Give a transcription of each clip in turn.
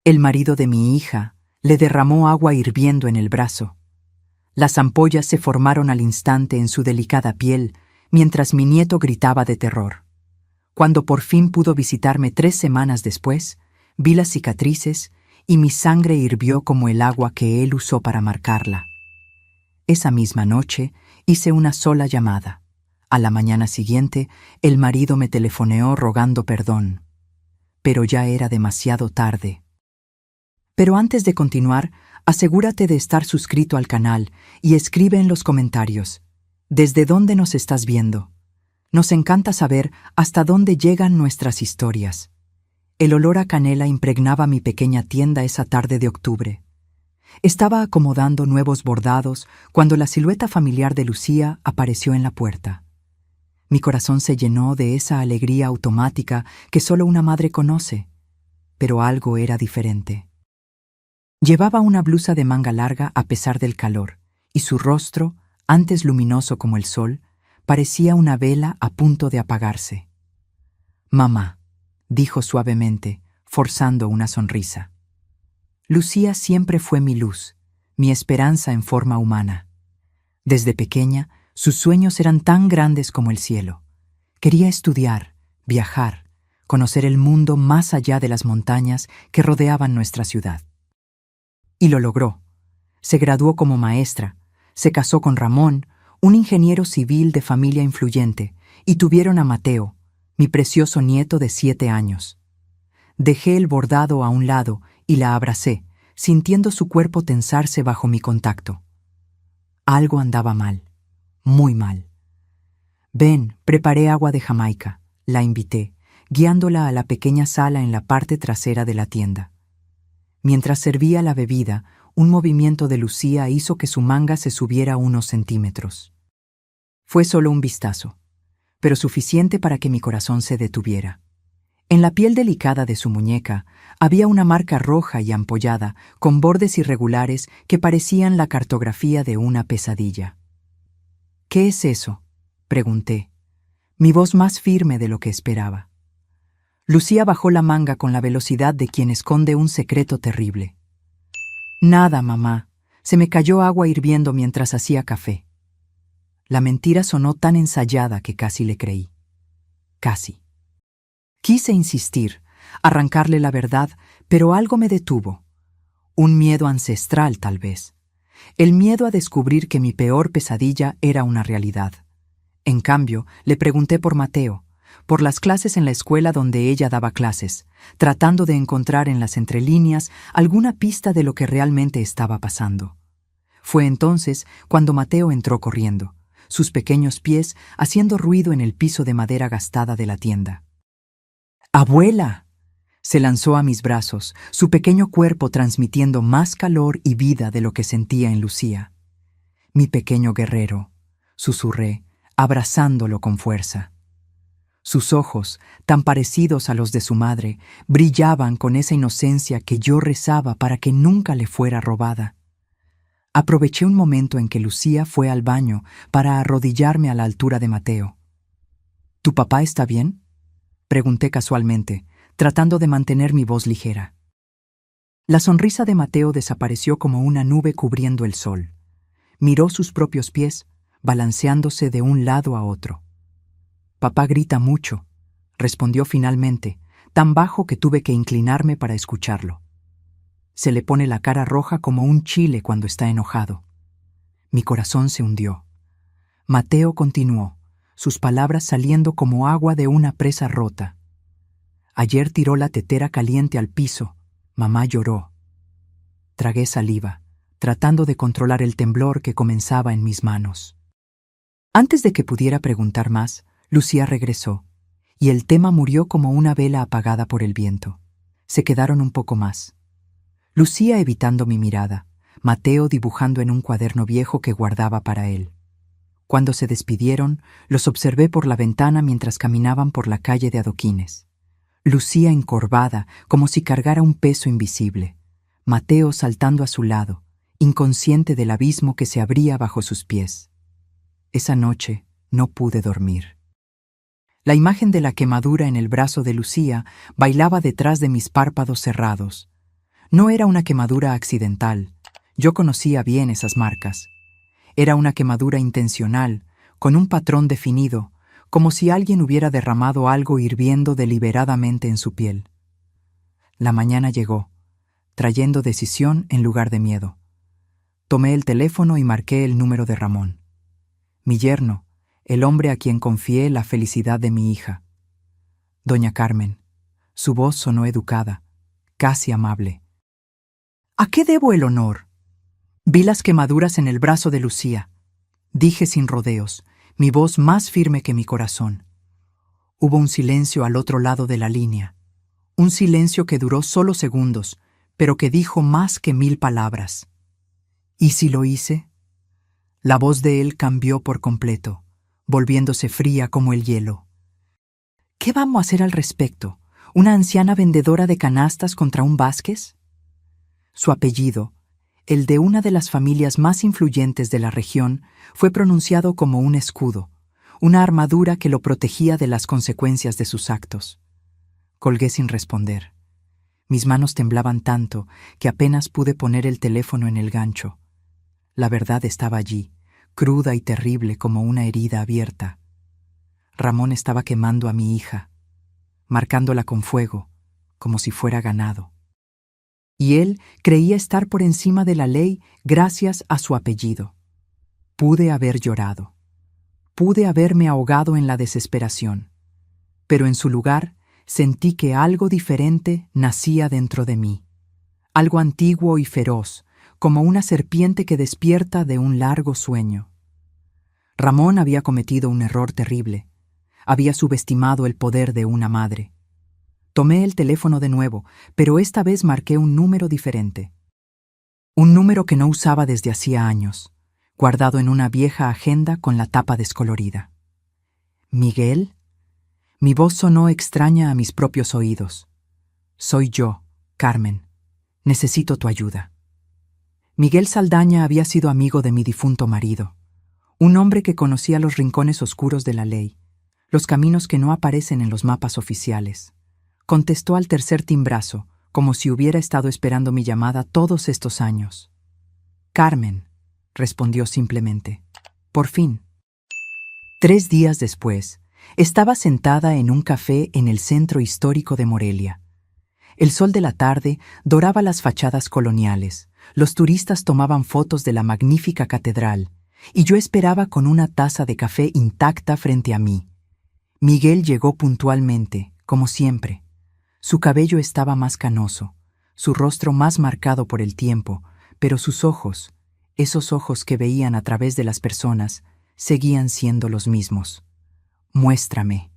El marido de mi hija le derramó agua hirviendo en el brazo. Las ampollas se formaron al instante en su delicada piel, mientras mi nieto gritaba de terror. Cuando por fin pudo visitarme 3 semanas después, vi las cicatrices y mi sangre hirvió como el agua que él usó para marcarla. Esa misma noche hice una sola llamada. A la mañana siguiente, el marido me telefoneó rogando perdón. Pero ya era demasiado tarde. Pero antes de continuar, asegúrate de estar suscrito al canal y escribe en los comentarios ¿desde dónde nos estás viendo? Nos encanta saber hasta dónde llegan nuestras historias. El olor a canela impregnaba mi pequeña tienda esa tarde de octubre. Estaba acomodando nuevos bordados cuando la silueta familiar de Lucía apareció en la puerta. Mi corazón se llenó de esa alegría automática que solo una madre conoce, pero algo era diferente. Llevaba una blusa de manga larga a pesar del calor, y su rostro, antes luminoso como el sol, parecía una vela a punto de apagarse. «Mamá», dijo suavemente, forzando una sonrisa. Lucía siempre fue mi luz, mi esperanza en forma humana. Desde pequeña, sus sueños eran tan grandes como el cielo. Quería estudiar, viajar, conocer el mundo más allá de las montañas que rodeaban nuestra ciudad. Y lo logró. Se graduó como maestra, se casó con Ramón, un ingeniero civil de familia influyente, y tuvieron a Mateo, mi precioso nieto de 7 años. Dejé el bordado a un lado y la abracé, sintiendo su cuerpo tensarse bajo mi contacto. Algo andaba mal, muy mal. «Ven, preparé agua de Jamaica», la invité, guiándola a la pequeña sala en la parte trasera de la tienda. Mientras servía la bebida, un movimiento de Lucía hizo que su manga se subiera unos centímetros. Fue solo un vistazo, pero suficiente para que mi corazón se detuviera. En la piel delicada de su muñeca había una marca roja y ampollada, con bordes irregulares que parecían la cartografía de una pesadilla. «¿Qué es eso?», pregunté, mi voz más firme de lo que esperaba. Lucía bajó la manga con la velocidad de quien esconde un secreto terrible. «Nada, mamá. Se me cayó agua hirviendo mientras hacía café». La mentira sonó tan ensayada que casi le creí. Casi. Quise insistir, arrancarle la verdad, pero algo me detuvo. Un miedo ancestral, tal vez. El miedo a descubrir que mi peor pesadilla era una realidad. En cambio, le pregunté por Mateo, por las clases en la escuela donde ella daba clases, tratando de encontrar en las entrelíneas alguna pista de lo que realmente estaba pasando. Fue entonces cuando Mateo entró corriendo, sus pequeños pies haciendo ruido en el piso de madera gastada de la tienda. «¡Abuela!», se lanzó a mis brazos, su pequeño cuerpo transmitiendo más calor y vida de lo que sentía en Lucía. «Mi pequeño guerrero», susurré, abrazándolo con fuerza. Sus ojos, tan parecidos a los de su madre, brillaban con esa inocencia que yo rezaba para que nunca le fuera robada. Aproveché un momento en que Lucía fue al baño para arrodillarme a la altura de Mateo. «¿Tu papá está bien?», pregunté casualmente, tratando de mantener mi voz ligera. La sonrisa de Mateo desapareció como una nube cubriendo el sol. Miró sus propios pies, balanceándose de un lado a otro. «Papá grita mucho», respondió finalmente, tan bajo que tuve que inclinarme para escucharlo. «Se le pone la cara roja como un chile cuando está enojado». Mi corazón se hundió. Mateo continuó, sus palabras saliendo como agua de una presa rota. «Ayer tiró la tetera caliente al piso. Mamá lloró». Tragué saliva, tratando de controlar el temblor que comenzaba en mis manos. Antes de que pudiera preguntar más, Lucía regresó, y el tema murió como una vela apagada por el viento. Se quedaron un poco más. Lucía evitando mi mirada, Mateo dibujando en un cuaderno viejo que guardaba para él. Cuando se despidieron, los observé por la ventana mientras caminaban por la calle de adoquines. Lucía encorvada, como si cargara un peso invisible. Mateo saltando a su lado, inconsciente del abismo que se abría bajo sus pies. Esa noche no pude dormir. La imagen de la quemadura en el brazo de Lucía bailaba detrás de mis párpados cerrados. No era una quemadura accidental. Yo conocía bien esas marcas. Era una quemadura intencional, con un patrón definido, como si alguien hubiera derramado algo hirviendo deliberadamente en su piel. La mañana llegó, trayendo decisión en lugar de miedo. Tomé el teléfono y marqué el número de Ramón. Mi yerno, el hombre a quien confié la felicidad de mi hija. Doña Carmen. Su voz sonó educada, casi amable. ¿A qué debo el honor? Vi las quemaduras en el brazo de Lucía. Dije sin rodeos, mi voz más firme que mi corazón. Hubo un silencio al otro lado de la línea. Un silencio que duró solo segundos, pero que dijo más que 1000 palabras. ¿Y si lo hice? La voz de él cambió por completo, volviéndose fría como el hielo. ¿Qué vamos a hacer al respecto? ¿Una anciana vendedora de canastas contra un Vázquez? Su apellido, el de una de las familias más influyentes de la región, fue pronunciado como un escudo, una armadura que lo protegía de las consecuencias de sus actos. Colgué sin responder. Mis manos temblaban tanto que apenas pude poner el teléfono en el gancho. La verdad estaba allí, cruda y terrible como una herida abierta. Ramón estaba quemando a mi hija, marcándola con fuego, como si fuera ganado. Y él creía estar por encima de la ley gracias a su apellido. Pude haber llorado. Pude haberme ahogado en la desesperación. Pero en su lugar sentí que algo diferente nacía dentro de mí. Algo antiguo y feroz, como una serpiente que despierta de un largo sueño. Ramón había cometido un error terrible. Había subestimado el poder de una madre. Tomé el teléfono de nuevo, pero esta vez marqué un número diferente. Un número que no usaba desde hacía años, guardado en una vieja agenda con la tapa descolorida. ¿Miguel? Mi voz sonó extraña a mis propios oídos. Soy yo, Carmen. Necesito tu ayuda. Miguel Saldaña había sido amigo de mi difunto marido, un hombre que conocía los rincones oscuros de la ley, los caminos que no aparecen en los mapas oficiales. Contestó al tercer timbrazo, como si hubiera estado esperando mi llamada todos estos años. Carmen, respondió simplemente. Por fin. 3 días después, estaba sentada en un café en el centro histórico de Morelia. El sol de la tarde doraba las fachadas coloniales, los turistas tomaban fotos de la magnífica catedral, y yo esperaba con una taza de café intacta frente a mí. Miguel llegó puntualmente, como siempre. Su cabello estaba más canoso, su rostro más marcado por el tiempo, pero sus ojos, esos ojos que veían a través de las personas, seguían siendo los mismos. «Muéstrame»,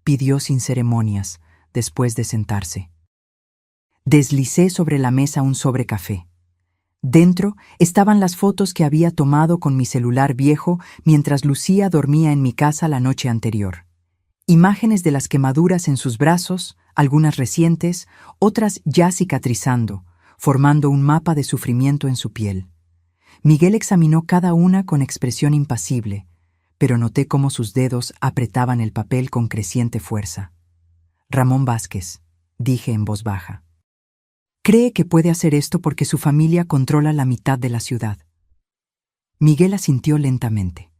pidió sin ceremonias, después de sentarse. Deslicé sobre la mesa un sobre café. Dentro estaban las fotos que había tomado con mi celular viejo mientras Lucía dormía en mi casa la noche anterior. Imágenes de las quemaduras en sus brazos, algunas recientes, otras ya cicatrizando, formando un mapa de sufrimiento en su piel. Miguel examinó cada una con expresión impasible, pero noté cómo sus dedos apretaban el papel con creciente fuerza. Ramón Vázquez, dije en voz baja. Cree que puede hacer esto porque su familia controla la mitad de la ciudad. Miguel asintió lentamente.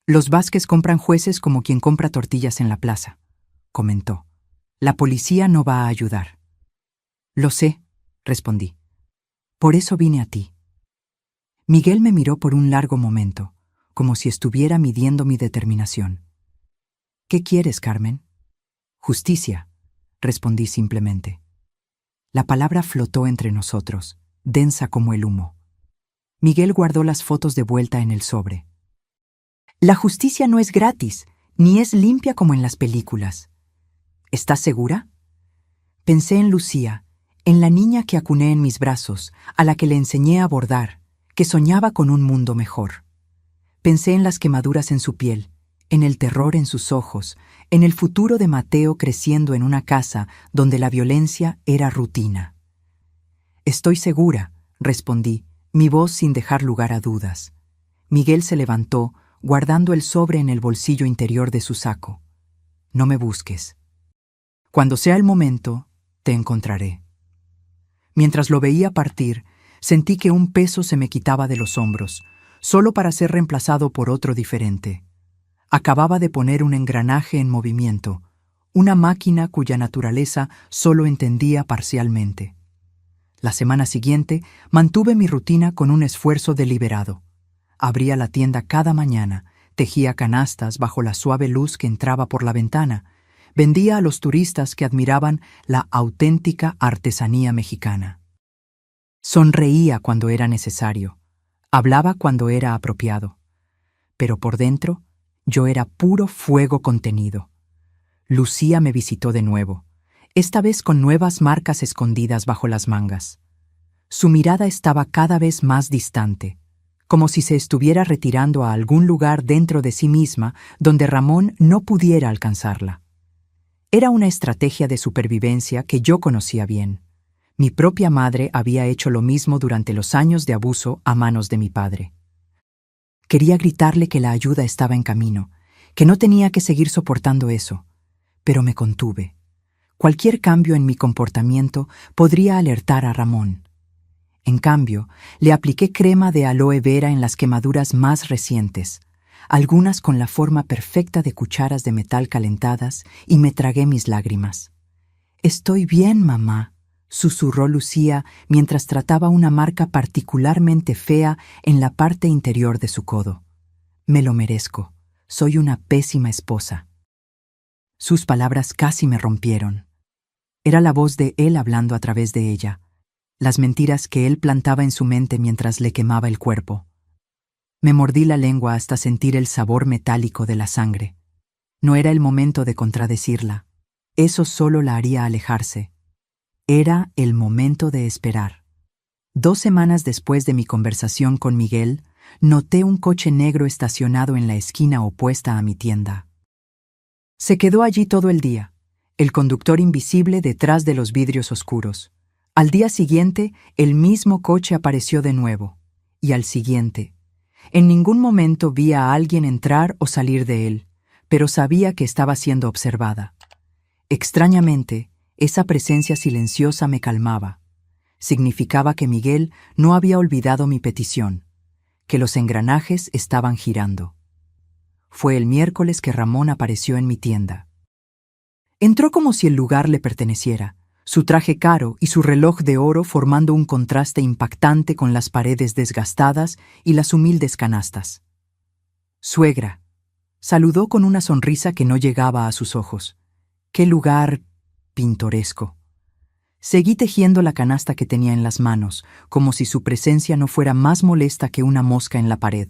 Los Vázquez compran jueces como quien compra tortillas en la plaza, comentó. La policía no va a ayudar. Lo sé, respondí. Por eso vine a ti. Miguel me miró por un largo momento, como si estuviera midiendo mi determinación. ¿Qué quieres, Carmen? Justicia, respondí simplemente. La palabra flotó entre nosotros, densa como el humo. Miguel guardó las fotos de vuelta en el sobre. La justicia no es gratis, ni es limpia como en las películas. ¿Estás segura? Pensé en Lucía, en la niña que acuné en mis brazos, a la que le enseñé a bordar, que soñaba con un mundo mejor. Pensé en las quemaduras en su piel, en el terror en sus ojos, en el futuro de Mateo creciendo en una casa donde la violencia era rutina. Estoy segura, respondí, mi voz sin dejar lugar a dudas. Miguel se levantó, guardando el sobre en el bolsillo interior de su saco. No me busques. Cuando sea el momento, te encontraré. Mientras lo veía partir, sentí que un peso se me quitaba de los hombros, solo para ser reemplazado por otro diferente. Acababa de poner un engranaje en movimiento, una máquina cuya naturaleza solo entendía parcialmente. La semana siguiente mantuve mi rutina con un esfuerzo deliberado. Abría la tienda cada mañana, tejía canastas bajo la suave luz que entraba por la ventana, vendía a los turistas que admiraban la auténtica artesanía mexicana. Sonreía cuando era necesario, hablaba cuando era apropiado, pero por dentro yo era puro fuego contenido. Lucía me visitó de nuevo, esta vez con nuevas marcas escondidas bajo las mangas. Su mirada estaba cada vez más distante, como si se estuviera retirando a algún lugar dentro de sí misma donde Ramón no pudiera alcanzarla. Era una estrategia de supervivencia que yo conocía bien. Mi propia madre había hecho lo mismo durante los años de abuso a manos de mi padre. Quería gritarle que la ayuda estaba en camino, que no tenía que seguir soportando eso, pero me contuve. Cualquier cambio en mi comportamiento podría alertar a Ramón. En cambio, le apliqué crema de aloe vera en las quemaduras más recientes, algunas con la forma perfecta de cucharas de metal calentadas, y me tragué mis lágrimas. «Estoy bien, mamá», susurró Lucía mientras trataba una marca particularmente fea en la parte interior de su codo. «Me lo merezco. Soy una pésima esposa». Sus palabras casi me rompieron. Era la voz de él hablando a través de ella, las mentiras que él plantaba en su mente mientras le quemaba el cuerpo. Me mordí la lengua hasta sentir el sabor metálico de la sangre. No era el momento de contradecirla. Eso solo la haría alejarse. Era el momento de esperar. 2 semanas después de mi conversación con Miguel, noté un coche negro estacionado en la esquina opuesta a mi tienda. Se quedó allí todo el día, el conductor invisible detrás de los vidrios oscuros. Al día siguiente, el mismo coche apareció de nuevo, y al siguiente. En ningún momento vi a alguien entrar o salir de él, pero sabía que estaba siendo observada. Extrañamente, esa presencia silenciosa me calmaba. Significaba que Miguel no había olvidado mi petición, que los engranajes estaban girando. Fue el miércoles que Ramón apareció en mi tienda. Entró como si el lugar le perteneciera, su traje caro y su reloj de oro formando un contraste impactante con las paredes desgastadas y las humildes canastas. «Suegra», saludó con una sonrisa que no llegaba a sus ojos. «Qué lugar pintoresco». Seguí tejiendo la canasta que tenía en las manos, como si su presencia no fuera más molesta que una mosca en la pared.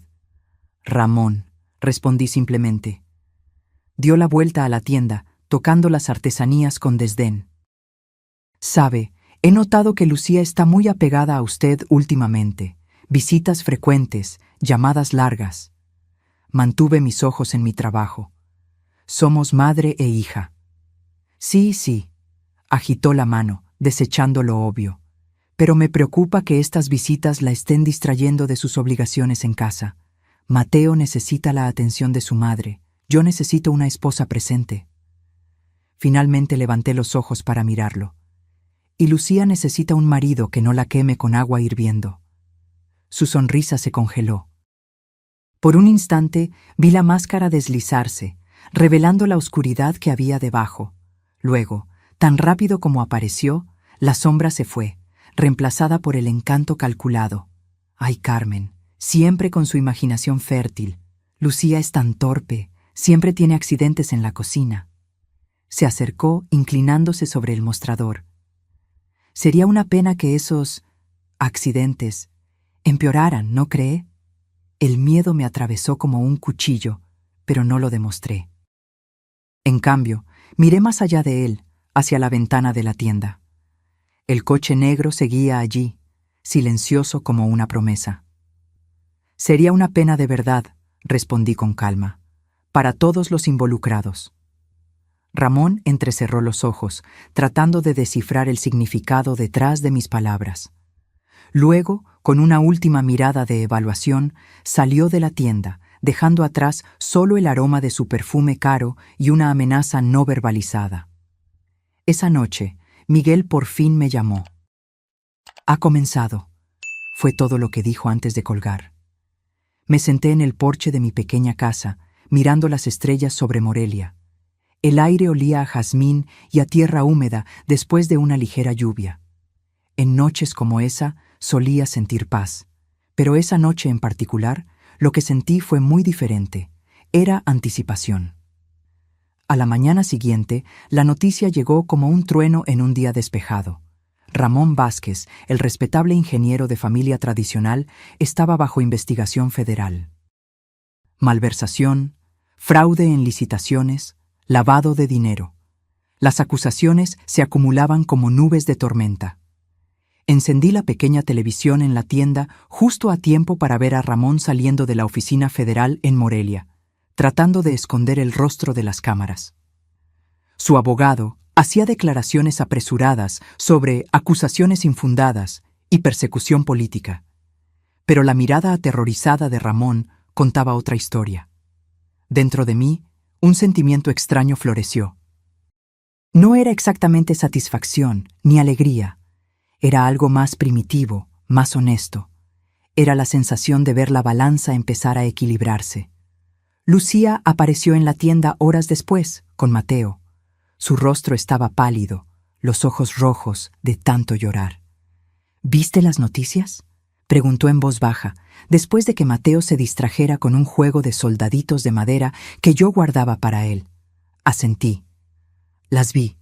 «Ramón», respondí simplemente. Dio la vuelta a la tienda, tocando las artesanías con desdén. «Sabe, he notado que Lucía está muy apegada a usted últimamente. Visitas frecuentes, llamadas largas». Mantuve mis ojos en mi trabajo. «Somos madre e hija». Sí, agitó la mano, desechando lo obvio. «Pero me preocupa que estas visitas la estén distrayendo de sus obligaciones en casa. Mateo necesita la atención de su madre. Yo necesito una esposa presente». Finalmente levanté los ojos para mirarlo. «Y Lucía necesita un marido que no la queme con agua hirviendo». Su sonrisa se congeló. Por un instante vi la máscara deslizarse, revelando la oscuridad que había debajo. Luego, tan rápido como apareció, la sombra se fue, reemplazada por el encanto calculado. «Ay, Carmen, siempre con su imaginación fértil. Lucía es tan torpe, siempre tiene accidentes en la cocina». Se acercó, inclinándose sobre el mostrador. «Sería una pena que esos accidentes empeoraran, ¿no cree?» El miedo me atravesó como un cuchillo, pero no lo demostré. En cambio, miré más allá de él, hacia la ventana de la tienda. El coche negro seguía allí, silencioso como una promesa. «Sería una pena de verdad», respondí con calma, «para todos los involucrados». Ramón entrecerró los ojos, tratando de descifrar el significado detrás de mis palabras. Luego, con una última mirada de evaluación, salió de la tienda, dejando atrás solo el aroma de su perfume caro y una amenaza no verbalizada. Esa noche, Miguel por fin me llamó. Ha comenzado, fue todo lo que dijo antes de colgar. Me senté en el porche de mi pequeña casa, mirando las estrellas sobre Morelia. El aire olía a jazmín y a tierra húmeda después de una ligera lluvia. En noches como esa solía sentir paz, pero esa noche en particular, lo que sentí fue muy diferente. Era anticipación. A la mañana siguiente, la noticia llegó como un trueno en un día despejado. Ramón Vázquez, el respetable ingeniero de familia tradicional, estaba bajo investigación federal. Malversación, fraude en licitaciones, lavado de dinero. Las acusaciones se acumulaban como nubes de tormenta. Encendí la pequeña televisión en la tienda justo a tiempo para ver a Ramón saliendo de la oficina federal en Morelia, tratando de esconder el rostro de las cámaras. Su abogado hacía declaraciones apresuradas sobre acusaciones infundadas y persecución política. Pero la mirada aterrorizada de Ramón contaba otra historia. Dentro de mí, un sentimiento extraño floreció. No era exactamente satisfacción ni alegría. Era algo más primitivo, más honesto. Era la sensación de ver la balanza empezar a equilibrarse. Lucía apareció en la tienda horas después, con Mateo. Su rostro estaba pálido, los ojos rojos de tanto llorar. ¿Viste las noticias?, preguntó en voz baja, después de que Mateo se distrajera con un juego de soldaditos de madera que yo guardaba para él. Asentí. Las vi.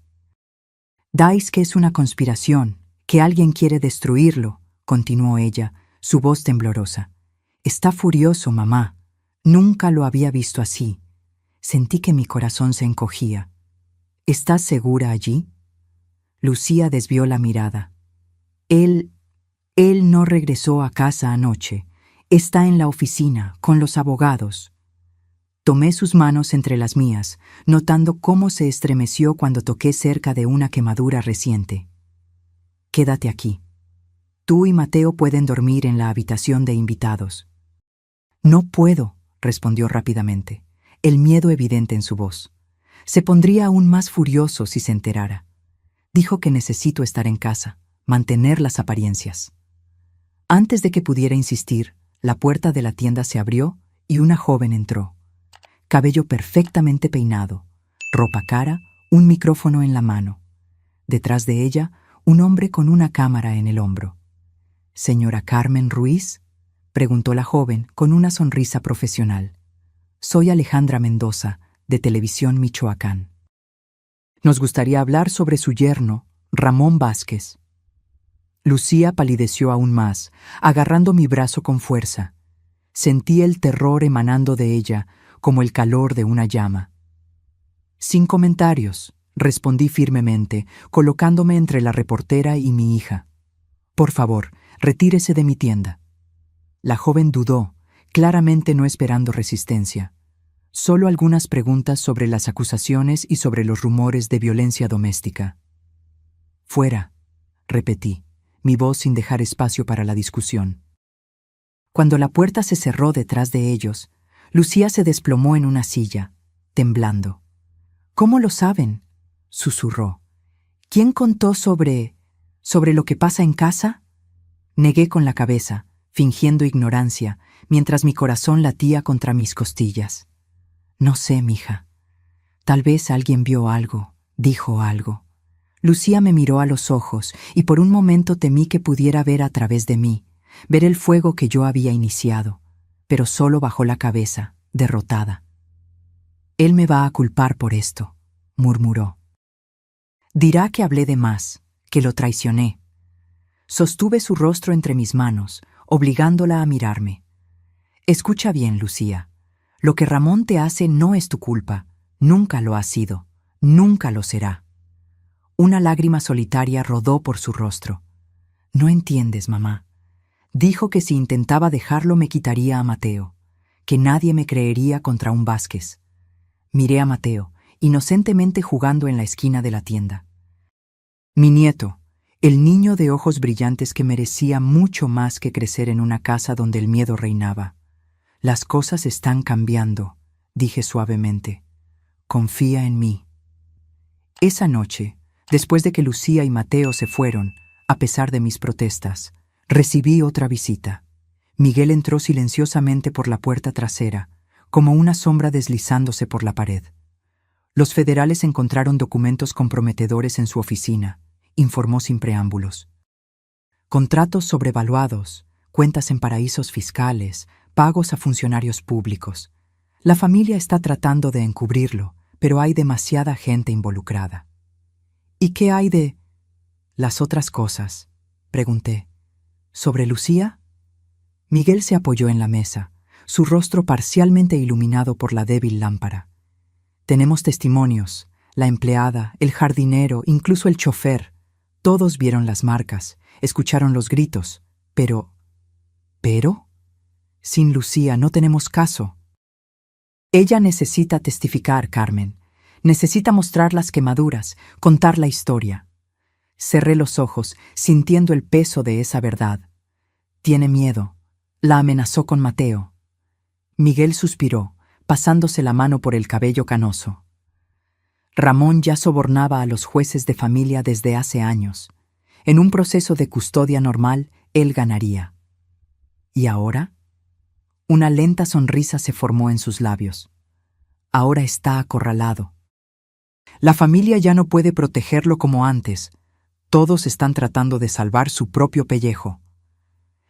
Dais que es una conspiración, que alguien quiere destruirlo, continuó ella, su voz temblorosa. Está furioso, mamá. Nunca lo había visto así. Sentí que mi corazón se encogía. ¿Estás segura allí? Lucía desvió la mirada. Él no regresó a casa anoche. Está en la oficina, con los abogados. Tomé sus manos entre las mías, notando cómo se estremeció cuando toqué cerca de una quemadura reciente. Quédate aquí. Tú y Mateo pueden dormir en la habitación de invitados. No puedo, respondió rápidamente, el miedo evidente en su voz. Se pondría aún más furioso si se enterara. Dijo que necesito estar en casa, mantener las apariencias. Antes de que pudiera insistir, la puerta de la tienda se abrió y una joven entró. Cabello perfectamente peinado, ropa cara, un micrófono en la mano. Detrás de ella, un hombre con una cámara en el hombro. «¿Señora Carmen Ruiz?», preguntó la joven con una sonrisa profesional. «Soy Alejandra Mendoza, de Televisión Michoacán. Nos gustaría hablar sobre su yerno, Ramón Vázquez». Lucía palideció aún más, agarrando mi brazo con fuerza. Sentí el terror emanando de ella, como el calor de una llama. «Sin comentarios», respondí firmemente, colocándome entre la reportera y mi hija. «Por favor, retírese de mi tienda». La joven dudó, claramente no esperando resistencia. Solo algunas preguntas sobre las acusaciones y sobre los rumores de violencia doméstica. «Fuera», repetí, mi voz sin dejar espacio para la discusión. Cuando la puerta se cerró detrás de ellos, Lucía se desplomó en una silla, temblando. «¿Cómo lo saben?», susurró. «¿Quién contó sobre lo que pasa en casa?». Negué con la cabeza, fingiendo ignorancia, mientras mi corazón latía contra mis costillas. «No sé, mija. Tal vez alguien vio algo, dijo algo». Lucía me miró a los ojos y por un momento temí que pudiera ver a través de mí, ver el fuego que yo había iniciado, pero solo bajó la cabeza, derrotada. «Él me va a culpar por esto», murmuró. «Dirá que hablé de más, que lo traicioné». Sostuve su rostro entre mis manos, obligándola a mirarme. «Escucha bien, Lucía. Lo que Ramón te hace no es tu culpa. Nunca lo ha sido. Nunca lo será». Una lágrima solitaria rodó por su rostro. «No entiendes, mamá. Dijo que si intentaba dejarlo me quitaría a Mateo, que nadie me creería contra un Vázquez». Miré a Mateo, inocentemente jugando en la esquina de la tienda. Mi nieto, el niño de ojos brillantes que merecía mucho más que crecer en una casa donde el miedo reinaba. «Las cosas están cambiando», dije suavemente. «Confía en mí». Esa noche, después de que Lucía y Mateo se fueron, A pesar de mis protestas, recibí otra visita. Miguel entró silenciosamente por la puerta trasera, como una sombra deslizándose por la pared. Los federales encontraron documentos comprometedores en su oficina, informó sin preámbulos. Contratos sobrevaluados, cuentas en paraísos fiscales, pagos a funcionarios públicos. La familia está tratando de encubrirlo, pero hay demasiada gente involucrada. ¿Y qué hay de las otras cosas?, pregunté. ¿Sobre Lucía? Miguel se apoyó en la mesa, su rostro parcialmente iluminado por la débil lámpara. Tenemos testimonios, la empleada, el jardinero, incluso el chofer. Todos vieron las marcas, escucharon los gritos, pero... ¿Pero? Sin Lucía no tenemos caso. Ella necesita testificar, Carmen. Necesita mostrar las quemaduras, contar la historia. Cerré los ojos, sintiendo el peso de esa verdad. Tiene miedo. La amenazó con Mateo. Miguel suspiró, pasándose la mano por el cabello canoso. Ramón ya sobornaba a los jueces de familia desde hace años. En un proceso de custodia normal, él ganaría. ¿Y ahora? Una lenta sonrisa se formó en sus labios. Ahora está acorralado. La familia ya no puede protegerlo como antes. Todos están tratando de salvar su propio pellejo.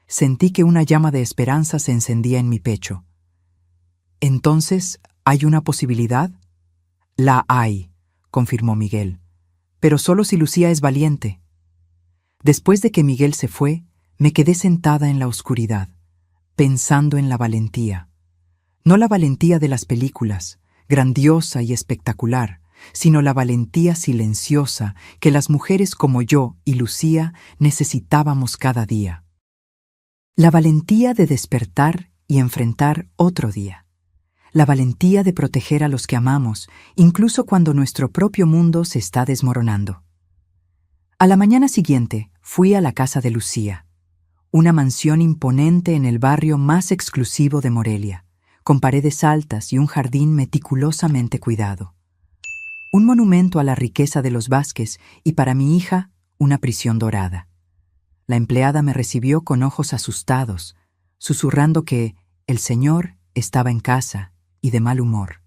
Sentí que una llama de esperanza se encendía en mi pecho. ¿Entonces hay una posibilidad? La hay, confirmó Miguel, pero solo si Lucía es valiente. Después de que Miguel se fue, me quedé sentada en la oscuridad, pensando en la valentía. No la valentía de las películas, grandiosa y espectacular, sino la valentía silenciosa que las mujeres como yo y Lucía necesitábamos cada día. La valentía de despertar y enfrentar otro día. La valentía de proteger a los que amamos, incluso cuando nuestro propio mundo se está desmoronando. A la mañana siguiente fui a la casa de Lucía, una mansión imponente en el barrio más exclusivo de Morelia, con paredes altas y un jardín meticulosamente cuidado. Un monumento a la riqueza de los Vázquez y para mi hija, una prisión dorada. La empleada me recibió con ojos asustados, susurrando que el señor estaba en casa y de mal humor.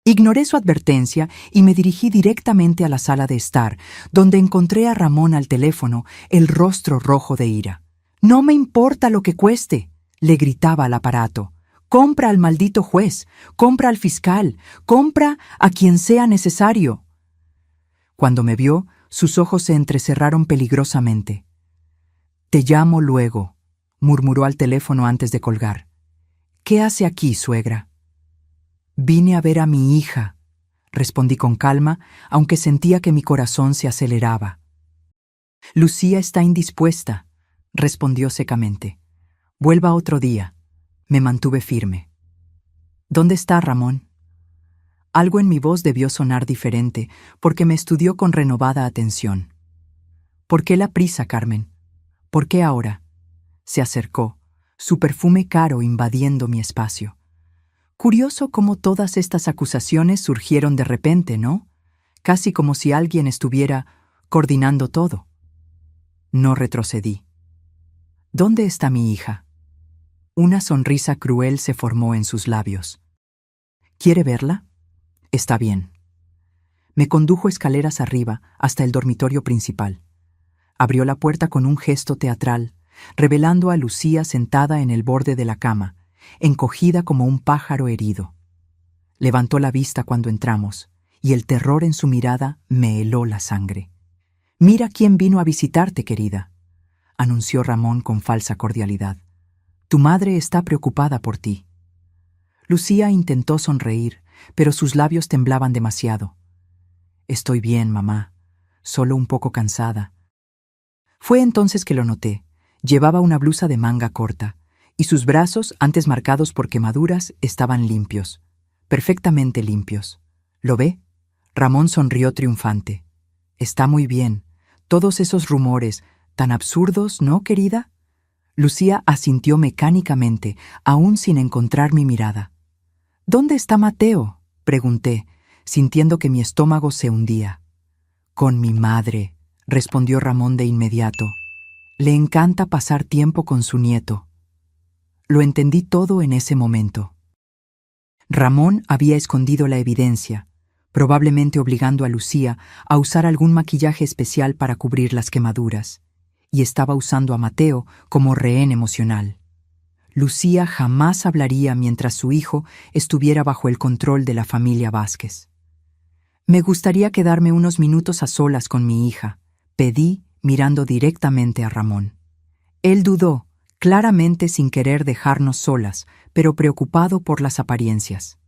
Ignoré su advertencia y me dirigí directamente a la sala de estar, donde encontré a Ramón al teléfono, el rostro rojo de ira. «No me importa lo que cueste», le gritaba al aparato. «Compra al maldito juez, compra al fiscal, compra a quien sea necesario». Cuando me vio, sus ojos se entrecerraron peligrosamente. «Te llamo luego», murmuró al teléfono antes de colgar. «¿Qué hace aquí, suegra?» «Vine a ver a mi hija», respondí con calma, aunque sentía que mi corazón se aceleraba. «Lucía está indispuesta», respondió secamente. «Vuelva otro día». Me mantuve firme. «¿Dónde está Ramón?» Algo en mi voz debió sonar diferente, porque me estudió con renovada atención. «¿Por qué la prisa, Carmen? ¿Por qué ahora?» Se acercó, su perfume caro invadiendo mi espacio. Curioso cómo todas estas acusaciones surgieron de repente, ¿no? Casi como si alguien estuviera coordinando todo. No retrocedí. «¿Dónde está mi hija?» Una sonrisa cruel se formó en sus labios. «¿Quiere verla? Está bien». Me condujo escaleras arriba hasta el dormitorio principal. Abrió la puerta con un gesto teatral, revelando a Lucía sentada en el borde de la cama, encogida como un pájaro herido. Levantó la vista cuando entramos, y el terror en su mirada me heló la sangre. «Mira quién vino a visitarte, querida», anunció Ramón con falsa cordialidad. «Tu madre está preocupada por ti». Lucía intentó sonreír, pero sus labios temblaban demasiado. «Estoy bien, mamá, solo un poco cansada». Fue entonces que lo noté. Llevaba una blusa de manga corta, y sus brazos, antes marcados por quemaduras, estaban limpios, perfectamente limpios. ¿Lo ve? Ramón sonrió triunfante. «Está muy bien. Todos esos rumores, tan absurdos, ¿no, querida?» Lucía asintió mecánicamente, aún sin encontrar mi mirada. «¿Dónde está Mateo?», pregunté, sintiendo que mi estómago se hundía. «Con mi madre», respondió Ramón de inmediato. Le encanta pasar tiempo con su nieto. Lo entendí todo en ese momento. Ramón había escondido la evidencia, probablemente obligando a Lucía a usar algún maquillaje especial para cubrir las quemaduras, y estaba usando a Mateo como rehén emocional. Lucía jamás hablaría mientras su hijo estuviera bajo el control de la familia Vázquez. Me gustaría quedarme unos minutos a solas con mi hija, pedí mirando directamente a Ramón. Él dudó, claramente sin querer dejarnos solas, pero preocupado por las apariencias.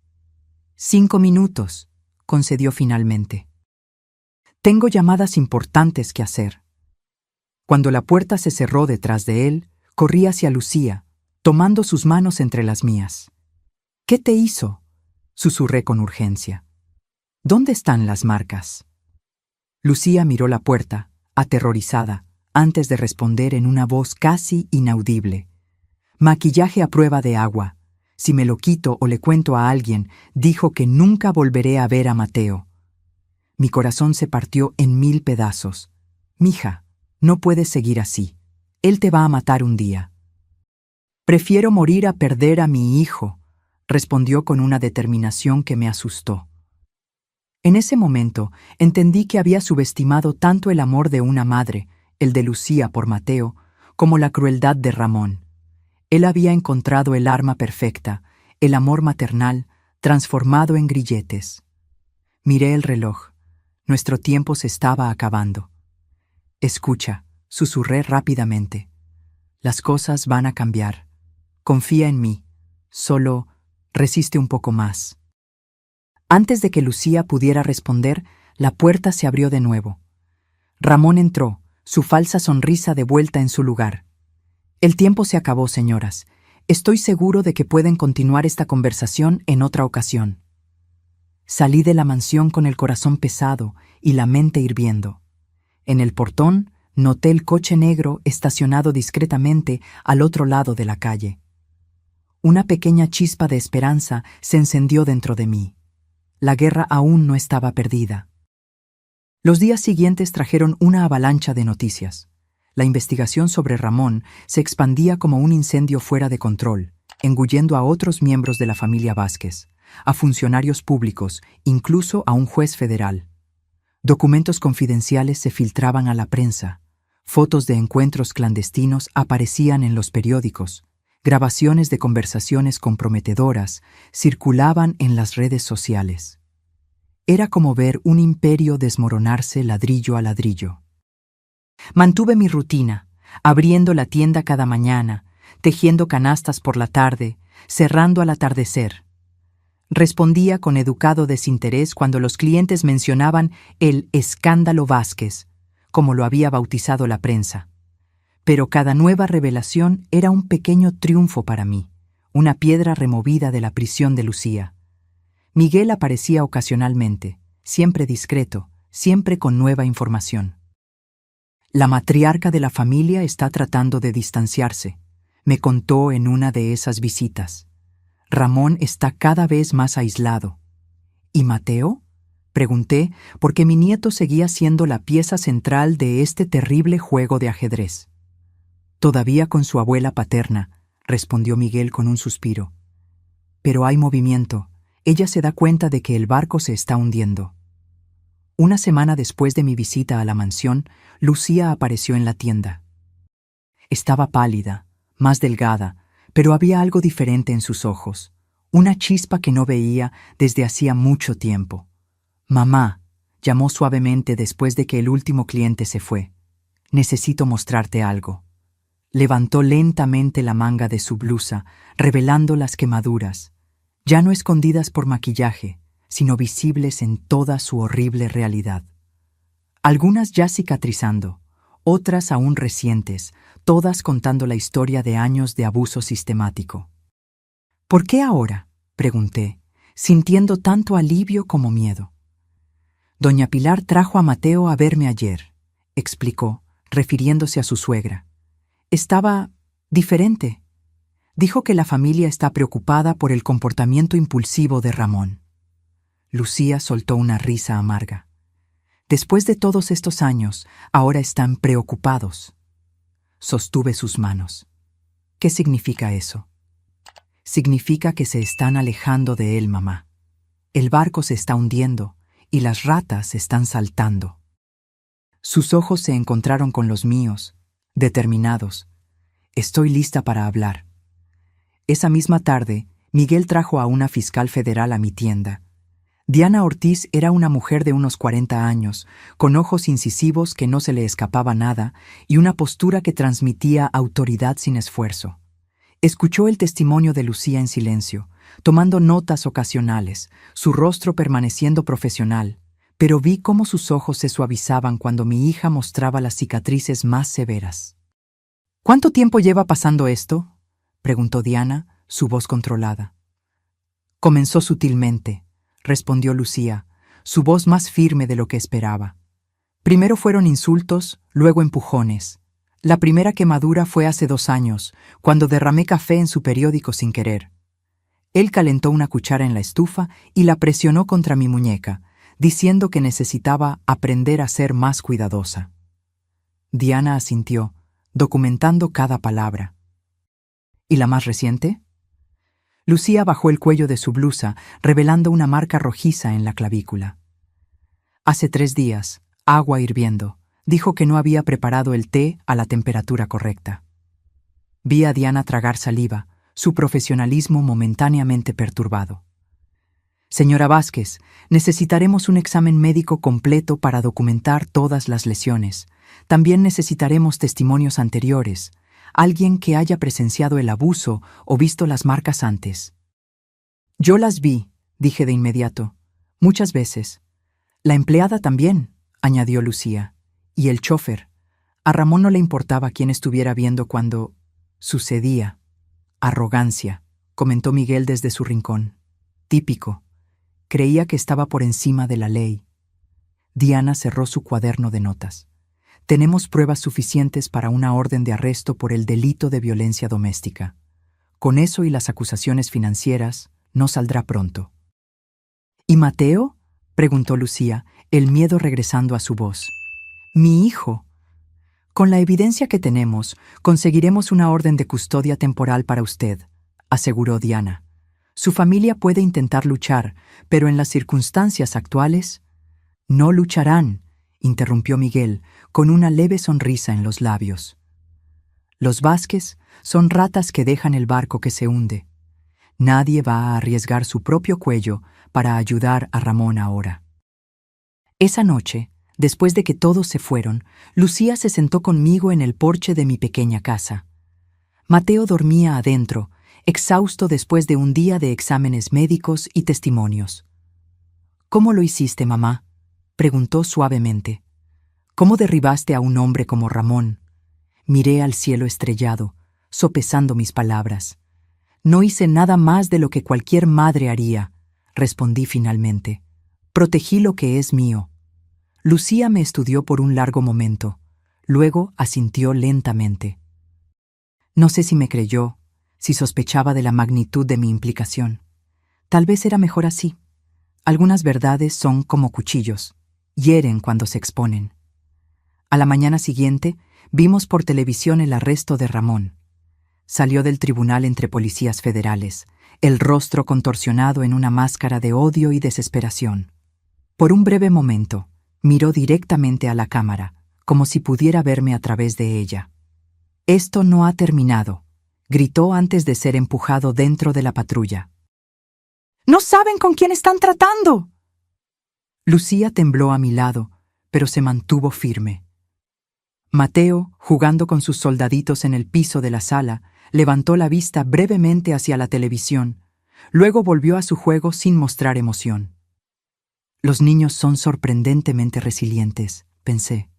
5 minutos, concedió finalmente. Tengo llamadas importantes que hacer. Cuando la puerta se cerró detrás de él, corrí hacia Lucía, tomando sus manos entre las mías. ¿Qué te hizo?, susurré con urgencia. ¿Dónde están las marcas? Lucía miró la puerta, aterrorizada, antes de responder en una voz casi inaudible. Maquillaje a prueba de agua. Si me lo quito o le cuento a alguien, dijo que nunca volveré a ver a Mateo. Mi corazón se partió en 1000 pedazos. Mija, no puedes seguir así. Él te va a matar un día. Prefiero morir a perder a mi hijo, respondió con una determinación que me asustó. En ese momento entendí que había subestimado tanto el amor de una madre, el de Lucía por Mateo, como la crueldad de Ramón. Él había encontrado el arma perfecta, el amor maternal, transformado en grilletes. Miré el reloj. Nuestro tiempo se estaba acabando. Escucha, susurré rápidamente. Las cosas van a cambiar. Confía en mí. Solo resiste un poco más. Antes de que Lucía pudiera responder, la puerta se abrió de nuevo. Ramón entró, su falsa sonrisa de vuelta en su lugar. El tiempo se acabó, señoras. Estoy seguro de que pueden continuar esta conversación en otra ocasión. Salí de la mansión con el corazón pesado y la mente hirviendo. En el portón noté el coche negro estacionado discretamente al otro lado de la calle. Una pequeña chispa de esperanza se encendió dentro de mí. La guerra aún no estaba perdida. Los días siguientes trajeron una avalancha de noticias. La investigación sobre Ramón se expandía como un incendio fuera de control, engullendo a otros miembros de la familia Vázquez, a funcionarios públicos, incluso a un juez federal. Documentos confidenciales se filtraban a la prensa, fotos de encuentros clandestinos aparecían en los periódicos, grabaciones de conversaciones comprometedoras circulaban en las redes sociales. Era como ver un imperio desmoronarse ladrillo a ladrillo. Mantuve mi rutina, abriendo la tienda cada mañana, tejiendo canastas por la tarde, cerrando al atardecer. Respondía con educado desinterés cuando los clientes mencionaban el escándalo Vázquez, como lo había bautizado la prensa. Pero cada nueva revelación era un pequeño triunfo para mí, una piedra removida de la prisión de Lucía. Miguel aparecía ocasionalmente, siempre discreto, siempre con nueva información. La matriarca de la familia está tratando de distanciarse, me contó en una de esas visitas. Ramón está cada vez más aislado. ¿Y Mateo?, pregunté, porque mi nieto seguía siendo la pieza central de este terrible juego de ajedrez. Todavía con su abuela paterna, respondió Miguel con un suspiro. Pero hay movimiento. Ella se da cuenta de que el barco se está hundiendo. Una semana después de mi visita a la mansión, Lucía apareció en la tienda. Estaba pálida, más delgada, pero había algo diferente en sus ojos, una chispa que no veía desde hacía mucho tiempo. «Mamá», llamó suavemente después de que el último cliente se fue. «Necesito mostrarte algo». Levantó lentamente la manga de su blusa, revelando las quemaduras, ya no escondidas por maquillaje, sino visibles en toda su horrible realidad. Algunas ya cicatrizando, otras aún recientes, todas contando la historia de años de abuso sistemático. «¿Por qué ahora?», pregunté, sintiendo tanto alivio como miedo. «Doña Pilar trajo a Mateo a verme ayer», explicó, refiriéndose a su suegra. «Estaba diferente. Dijo que la familia está preocupada por el comportamiento impulsivo de Ramón». Lucía soltó una risa amarga. Después de todos estos años, ahora están preocupados. Sostuve sus manos. ¿Qué significa eso? Significa que se están alejando de él, mamá. El barco se está hundiendo y las ratas están saltando. Sus ojos se encontraron con los míos, determinados. Estoy lista para hablar. Esa misma tarde, Miguel trajo a una fiscal federal a mi tienda. Diana Ortiz era una mujer de unos 40 años, con ojos incisivos que no se le escapaba nada y una postura que transmitía autoridad sin esfuerzo. Escuchó el testimonio de Lucía en silencio, tomando notas ocasionales, su rostro permaneciendo profesional, pero vi cómo sus ojos se suavizaban cuando mi hija mostraba las cicatrices más severas. ¿Cuánto tiempo lleva pasando esto?, preguntó Diana, su voz controlada. Comenzó sutilmente, respondió Lucía, su voz más firme de lo que esperaba. Primero fueron insultos, luego empujones. La primera quemadura fue hace 2 años, cuando derramé café en su periódico sin querer. Él calentó una cuchara en la estufa y la presionó contra mi muñeca, diciendo que necesitaba aprender a ser más cuidadosa. Diana asintió, documentando cada palabra. ¿Y la más reciente? Lucía bajó el cuello de su blusa, revelando una marca rojiza en la clavícula. Hace 3 días, agua hirviendo. Dijo que no había preparado el té a la temperatura correcta. Vi a Diana tragar saliva, su profesionalismo momentáneamente perturbado. Señora Vázquez, necesitaremos un examen médico completo para documentar todas las lesiones. También necesitaremos testimonios anteriores, alguien que haya presenciado el abuso o visto las marcas antes. Yo las vi, dije de inmediato, muchas veces. La empleada también, añadió Lucía. Y el chofer. A Ramón no le importaba quién estuviera viendo cuando sucedía. Arrogancia, comentó Miguel desde su rincón. Típico. Creía que estaba por encima de la ley. Diana cerró su cuaderno de notas. Tenemos pruebas suficientes para una orden de arresto por el delito de violencia doméstica. Con eso y las acusaciones financieras, no saldrá pronto. ¿Y Mateo?, preguntó Lucía, el miedo regresando a su voz. Mi hijo. Con la evidencia que tenemos, conseguiremos una orden de custodia temporal para usted, aseguró Diana. Su familia puede intentar luchar, pero en las circunstancias actuales... No lucharán, interrumpió Miguel, con una leve sonrisa en los labios. Los Vázquez son ratas que dejan el barco que se hunde. Nadie va a arriesgar su propio cuello para ayudar a Ramón ahora. Esa noche, después de que todos se fueron, Lucía se sentó conmigo en el porche de mi pequeña casa. Mateo dormía adentro, exhausto después de un día de exámenes médicos y testimonios. ¿Cómo lo hiciste, mamá?, preguntó suavemente. ¿Cómo derribaste a un hombre como Ramón? Miré al cielo estrellado, sopesando mis palabras. No hice nada más de lo que cualquier madre haría, respondí finalmente. Protegí lo que es mío. Lucía me estudió por un largo momento. Luego asintió lentamente. No sé si me creyó, si sospechaba de la magnitud de mi implicación. Tal vez era mejor así. Algunas verdades son como cuchillos, hieren cuando se exponen. A la mañana siguiente, vimos por televisión el arresto de Ramón. Salió del tribunal entre policías federales, el rostro contorsionado en una máscara de odio y desesperación. Por un breve momento, miró directamente a la cámara, como si pudiera verme a través de ella. «Esto no ha terminado», gritó antes de ser empujado dentro de la patrulla. «¡No saben con quién están tratando!» Lucía tembló a mi lado, pero se mantuvo firme. Mateo, jugando con sus soldaditos en el piso de la sala, levantó la vista brevemente hacia la televisión, luego volvió a su juego sin mostrar emoción. Los niños son sorprendentemente resilientes, pensé.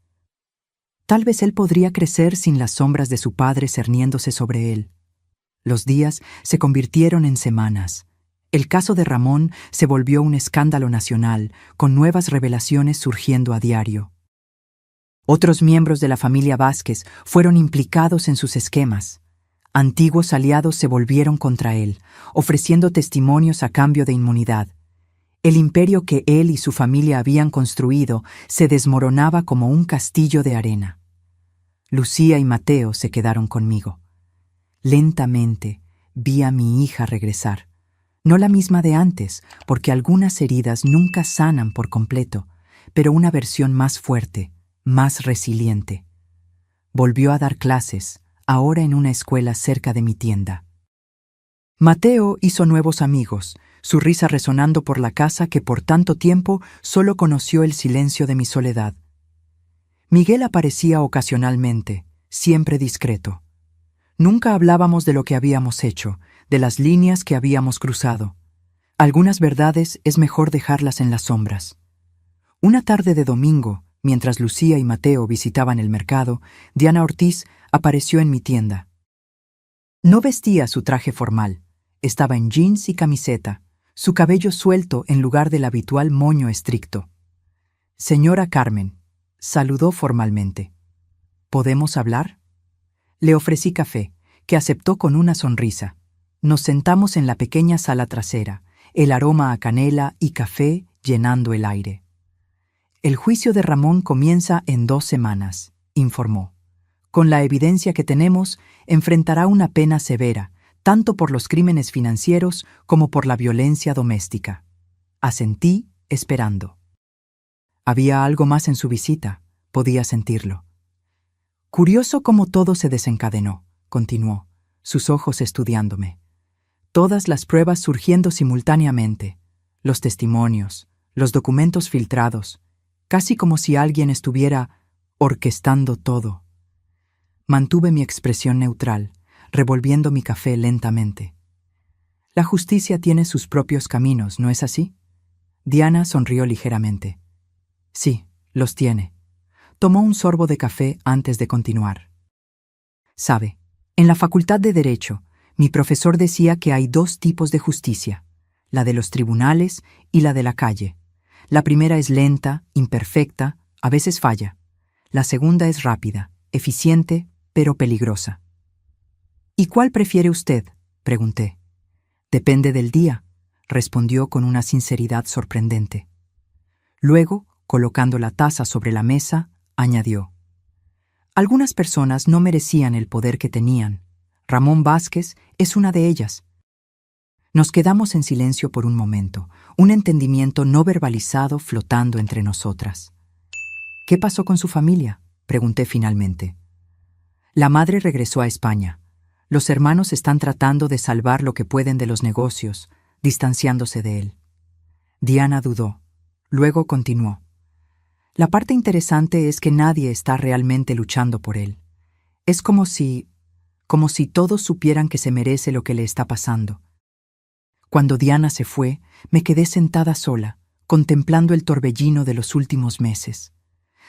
Tal vez él podría crecer sin las sombras de su padre cerniéndose sobre él. Los días se convirtieron en semanas. El caso de Ramón se volvió un escándalo nacional, con nuevas revelaciones surgiendo a diario. Otros miembros de la familia Vázquez fueron implicados en sus esquemas. Antiguos aliados se volvieron contra él, ofreciendo testimonios a cambio de inmunidad. El imperio que él y su familia habían construido se desmoronaba como un castillo de arena. Lucía y Mateo se quedaron conmigo. Lentamente vi a mi hija regresar. No la misma de antes, porque algunas heridas nunca sanan por completo, pero una versión más fuerte, más resiliente. Volvió a dar clases, ahora en una escuela cerca de mi tienda. Mateo hizo nuevos amigos, su risa resonando por la casa que por tanto tiempo solo conoció el silencio de mi soledad. Miguel aparecía ocasionalmente, siempre discreto. Nunca hablábamos de lo que habíamos hecho, de las líneas que habíamos cruzado. Algunas verdades es mejor dejarlas en las sombras. Una tarde de domingo, mientras Lucía y Mateo visitaban el mercado, Diana Ortiz apareció en mi tienda. No vestía su traje formal. Estaba en jeans y camiseta, su cabello suelto en lugar del habitual moño estricto. «Señora Carmen», saludó formalmente. «¿Podemos hablar?» Le ofrecí café, que aceptó con una sonrisa. Nos sentamos en la pequeña sala trasera, el aroma a canela y café llenando el aire. «El juicio de Ramón comienza en 2 semanas», informó. «Con la evidencia que tenemos, enfrentará una pena severa, tanto por los crímenes financieros como por la violencia doméstica». Asentí, esperando. Había algo más en su visita, podía sentirlo. «Curioso cómo todo se desencadenó», continuó, sus ojos estudiándome. «Todas las pruebas surgiendo simultáneamente, los testimonios, los documentos filtrados, casi como si alguien estuviera orquestando todo». Mantuve mi expresión neutral, revolviendo mi café lentamente. «La justicia tiene sus propios caminos, ¿no es así?» Diana sonrió ligeramente. «Sí, los tiene». Tomó un sorbo de café antes de continuar. «Sabe, en la Facultad de Derecho, mi profesor decía que hay 2 tipos de justicia, la de los tribunales y la de la calle. La primera es lenta, imperfecta, a veces falla. La segunda es rápida, eficiente, pero peligrosa». «¿Y cuál prefiere usted?», pregunté. «Depende del día», respondió con una sinceridad sorprendente. Luego, colocando la taza sobre la mesa, añadió: «Algunas personas no merecían el poder que tenían. Ramón Vázquez es una de ellas». Nos quedamos en silencio por un momento, un entendimiento no verbalizado flotando entre nosotras. «¿Qué pasó con su familia?», pregunté finalmente. «La madre regresó a España. Los hermanos están tratando de salvar lo que pueden de los negocios, distanciándose de él». Diana dudó. Luego continuó: «La parte interesante es que nadie está realmente luchando por él. Es como si todos supieran que se merece lo que le está pasando». Cuando Diana se fue, me quedé sentada sola, contemplando el torbellino de los últimos meses.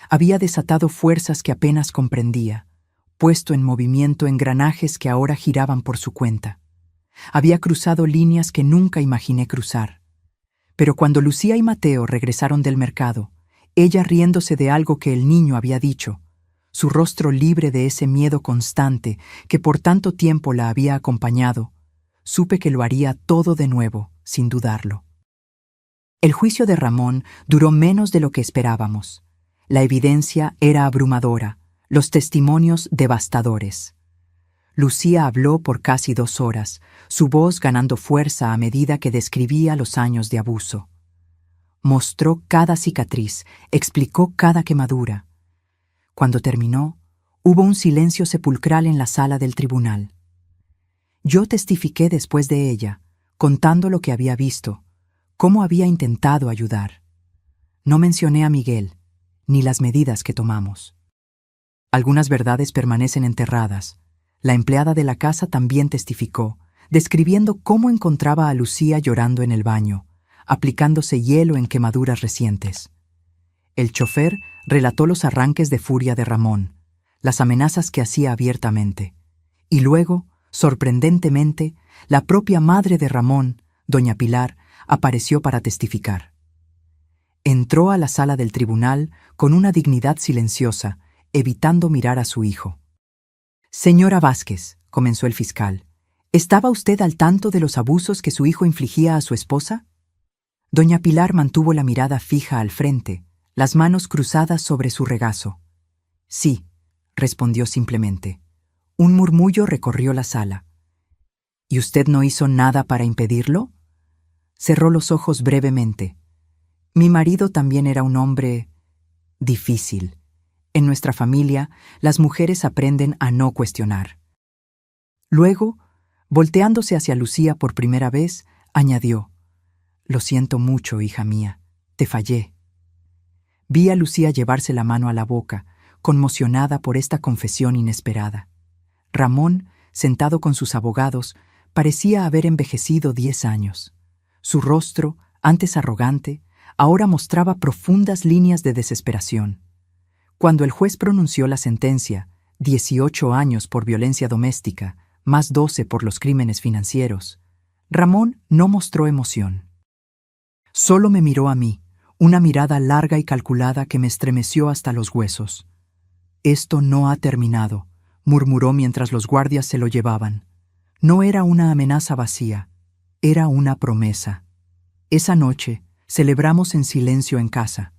Había desatado fuerzas que apenas comprendía, puesto en movimiento engranajes que ahora giraban por su cuenta. Había cruzado líneas que nunca imaginé cruzar. Pero cuando Lucía y Mateo regresaron del mercado, ella riéndose de algo que el niño había dicho, su rostro libre de ese miedo constante que por tanto tiempo la había acompañado, supe que lo haría todo de nuevo, sin dudarlo. El juicio de Ramón duró menos de lo que esperábamos. La evidencia era abrumadora, los testimonios devastadores. Lucía habló por casi 2 horas, su voz ganando fuerza a medida que describía los años de abuso. Mostró cada cicatriz, explicó cada quemadura. Cuando terminó, hubo un silencio sepulcral en la sala del tribunal. Yo testifiqué después de ella, contando lo que había visto, cómo había intentado ayudar. No mencioné a Miguel, ni las medidas que tomamos. Algunas verdades permanecen enterradas. La empleada de la casa también testificó, describiendo cómo encontraba a Lucía llorando en el baño, aplicándose hielo en quemaduras recientes. El chofer relató los arranques de furia de Ramón, las amenazas que hacía abiertamente. Y luego, sorprendentemente, la propia madre de Ramón, doña Pilar, apareció para testificar. Entró a la sala del tribunal con una dignidad silenciosa, evitando mirar a su hijo. «Señora Vázquez», comenzó el fiscal, «¿estaba usted al tanto de los abusos que su hijo infligía a su esposa?». Doña Pilar mantuvo la mirada fija al frente, las manos cruzadas sobre su regazo. Sí, respondió simplemente. Un murmullo recorrió la sala. ¿Y usted no hizo nada para impedirlo? Cerró los ojos brevemente. Mi marido también era un hombre difícil. En nuestra familia, las mujeres aprenden a no cuestionar. Luego, volteándose hacia Lucía por primera vez, añadió: Lo siento mucho, hija mía, te fallé. Vi a Lucía llevarse la mano a la boca, conmocionada por esta confesión inesperada. Ramón, sentado con sus abogados, parecía haber envejecido 10 años. Su rostro, antes arrogante, ahora mostraba profundas líneas de desesperación. Cuando el juez pronunció la sentencia, 18 años por violencia doméstica, más 12 por los crímenes financieros, Ramón no mostró emoción. Solo me miró a mí, una mirada larga y calculada que me estremeció hasta los huesos. Esto no ha terminado, murmuró mientras los guardias se lo llevaban. No era una amenaza vacía, era una promesa. Esa noche celebramos en silencio en casa.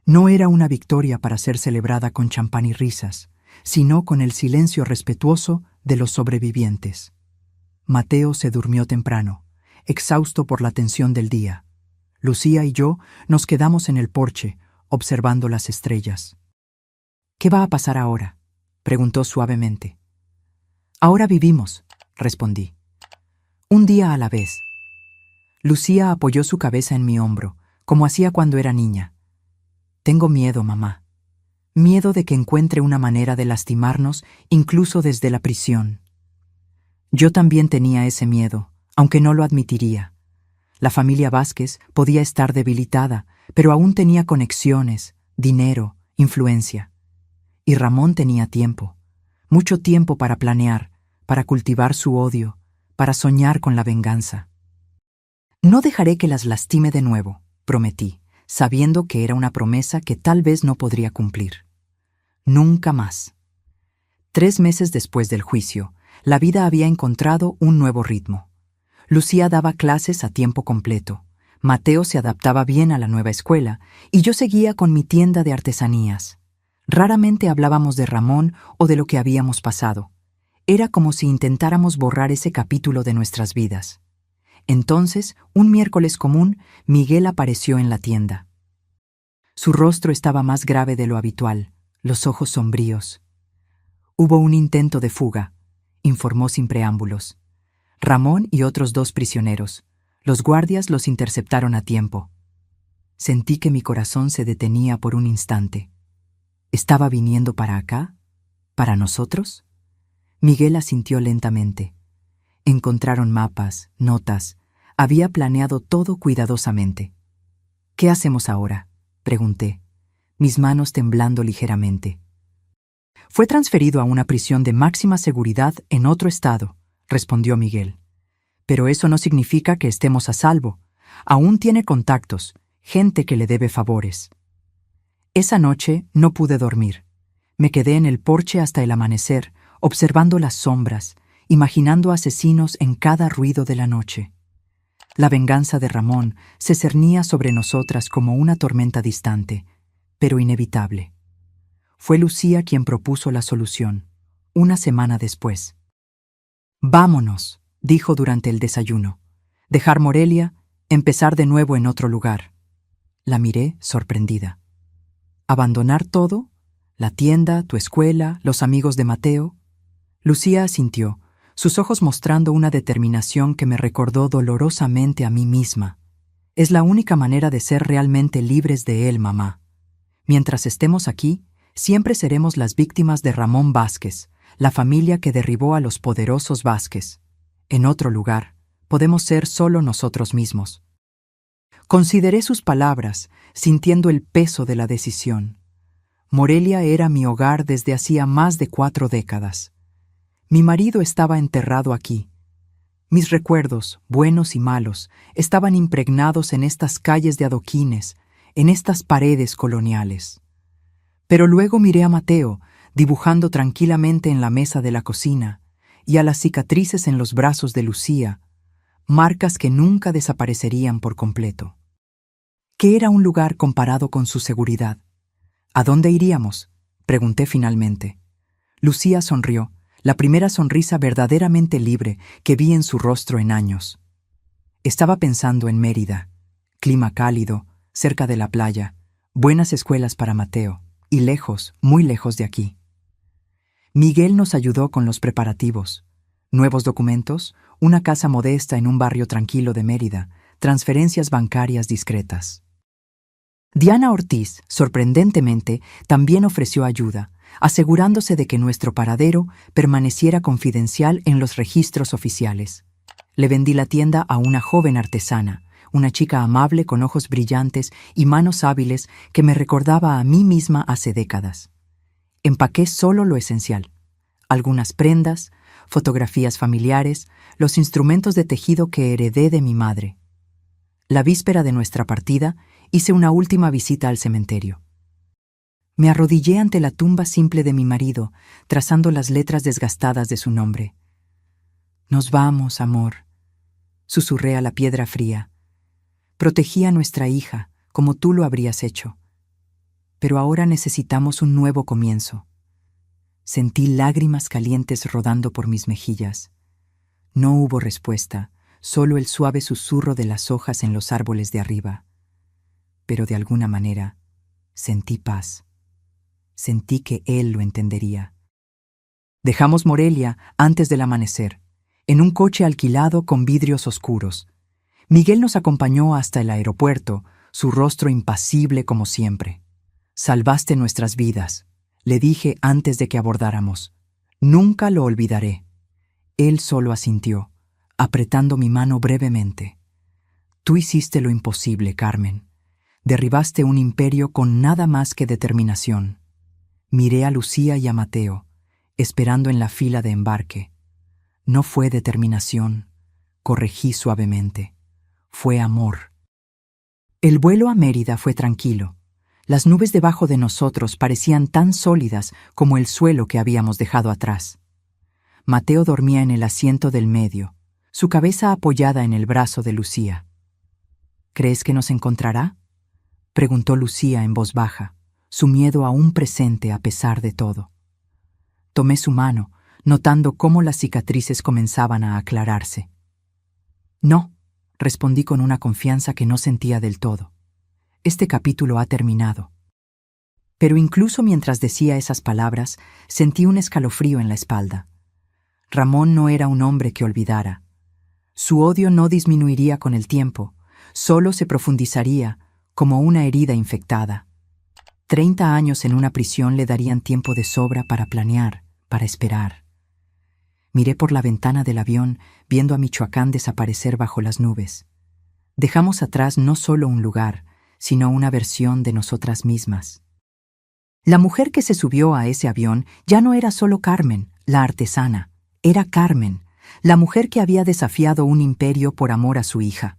No era una victoria para ser celebrada con champán y risas, sino con el silencio respetuoso de los sobrevivientes. Mateo se durmió temprano, exhausto por la tensión del día. Lucía y yo nos quedamos en el porche, observando las estrellas. ¿Qué va a pasar ahora?, preguntó suavemente. Ahora vivimos, respondí. Un día a la vez. Lucía apoyó su cabeza en mi hombro, como hacía cuando era niña. Tengo miedo, mamá. Miedo de que encuentre una manera de lastimarnos, incluso desde la prisión. Yo también tenía ese miedo, aunque no lo admitiría. La familia Vázquez podía estar debilitada, pero aún tenía conexiones, dinero, influencia. Y Ramón tenía tiempo, mucho tiempo para planear, para cultivar su odio, para soñar con la venganza. No dejaré que las lastime de nuevo, prometí, sabiendo que era una promesa que tal vez no podría cumplir. Nunca más. 3 meses después del juicio, la vida había encontrado un nuevo ritmo. Lucía daba clases a tiempo completo, Mateo se adaptaba bien a la nueva escuela y yo seguía con mi tienda de artesanías. Raramente hablábamos de Ramón o de lo que habíamos pasado. Era como si intentáramos borrar ese capítulo de nuestras vidas. Entonces, un miércoles común, Miguel apareció en la tienda. Su rostro estaba más grave de lo habitual, los ojos sombríos. Hubo un intento de fuga, informó sin preámbulos. Ramón y otros 2 prisioneros. Los guardias los interceptaron a tiempo. Sentí que mi corazón se detenía por un instante. ¿Estaba viniendo para acá? ¿Para nosotros? Miguel asintió lentamente. Encontraron mapas, notas. Había planeado todo cuidadosamente. ¿Qué hacemos ahora?, pregunté, mis manos temblando ligeramente. Fue transferido a una prisión de máxima seguridad en otro estado, respondió Miguel. Pero eso no significa que estemos a salvo. Aún tiene contactos, gente que le debe favores. Esa noche no pude dormir. Me quedé en el porche hasta el amanecer, observando las sombras, imaginando asesinos en cada ruido de la noche. La venganza de Ramón se cernía sobre nosotras como una tormenta distante, pero inevitable. Fue Lucía quien propuso la solución, una semana después. «Vámonos», dijo durante el desayuno. «Dejar Morelia, empezar de nuevo en otro lugar». La miré sorprendida. «¿Abandonar todo? ¿La tienda, tu escuela, los amigos de Mateo?» Lucía asintió, sus ojos mostrando una determinación que me recordó dolorosamente a mí misma. «Es la única manera de ser realmente libres de él, mamá. Mientras estemos aquí, siempre seremos las víctimas de Ramón Vázquez, la familia que derribó a los poderosos Vázquez. En otro lugar, podemos ser solo nosotros mismos». Consideré sus palabras, sintiendo el peso de la decisión. Morelia era mi hogar desde hacía más de 4 décadas. Mi marido estaba enterrado aquí. Mis recuerdos, buenos y malos, estaban impregnados en estas calles de adoquines, en estas paredes coloniales. Pero luego miré a Mateo, dibujando tranquilamente en la mesa de la cocina, y a las cicatrices en los brazos de Lucía, marcas que nunca desaparecerían por completo. ¿Qué era un lugar comparado con su seguridad? ¿A dónde iríamos?, pregunté finalmente. Lucía sonrió, la primera sonrisa verdaderamente libre que vi en su rostro en años. Estaba pensando en Mérida, clima cálido, cerca de la playa, buenas escuelas para Mateo, y lejos, muy lejos de aquí. Miguel nos ayudó con los preparativos. Nuevos documentos, una casa modesta en un barrio tranquilo de Mérida, transferencias bancarias discretas. Diana Ortiz, sorprendentemente, también ofreció ayuda, asegurándose de que nuestro paradero permaneciera confidencial en los registros oficiales. Le vendí la tienda a una joven artesana, una chica amable con ojos brillantes y manos hábiles que me recordaba a mí misma hace décadas. Empaqué solo lo esencial: algunas prendas, fotografías familiares, los instrumentos de tejido que heredé de mi madre. La víspera de nuestra partida, hice una última visita al cementerio. Me arrodillé ante la tumba simple de mi marido, trazando las letras desgastadas de su nombre. «Nos vamos, amor», susurré a la piedra fría. «Protegí a nuestra hija, como tú lo habrías hecho. Pero ahora necesitamos un nuevo comienzo». Sentí lágrimas calientes rodando por mis mejillas. No hubo respuesta, solo el suave susurro de las hojas en los árboles de arriba. Pero de alguna manera, sentí paz. Sentí que él lo entendería. Dejamos Morelia antes del amanecer, en un coche alquilado con vidrios oscuros. Miguel nos acompañó hasta el aeropuerto, su rostro impasible como siempre. «Salvaste nuestras vidas», le dije antes de que abordáramos. «Nunca lo olvidaré». Él solo asintió, apretando mi mano brevemente. «Tú hiciste lo imposible, Carmen. Derribaste un imperio con nada más que determinación». Miré a Lucía y a Mateo, esperando en la fila de embarque. «No fue determinación», corregí suavemente. «Fue amor». El vuelo a Mérida fue tranquilo. Las nubes debajo de nosotros parecían tan sólidas como el suelo que habíamos dejado atrás. Mateo dormía en el asiento del medio, su cabeza apoyada en el brazo de Lucía. «¿Crees que nos encontrará?», preguntó Lucía en voz baja, su miedo aún presente a pesar de todo. Tomé su mano, notando cómo las cicatrices comenzaban a aclararse. «No», respondí con una confianza que no sentía del todo. «Este capítulo ha terminado». Pero incluso mientras decía esas palabras, sentí un escalofrío en la espalda. Ramón no era un hombre que olvidara. Su odio no disminuiría con el tiempo, solo se profundizaría como una herida infectada. 30 años en una prisión le darían tiempo de sobra para planear, para esperar. Miré por la ventana del avión, viendo a Michoacán desaparecer bajo las nubes. Dejamos atrás no solo un lugar, sino una versión de nosotras mismas. La mujer que se subió a ese avión ya no era solo Carmen, la artesana. Era Carmen, la mujer que había desafiado un imperio por amor a su hija.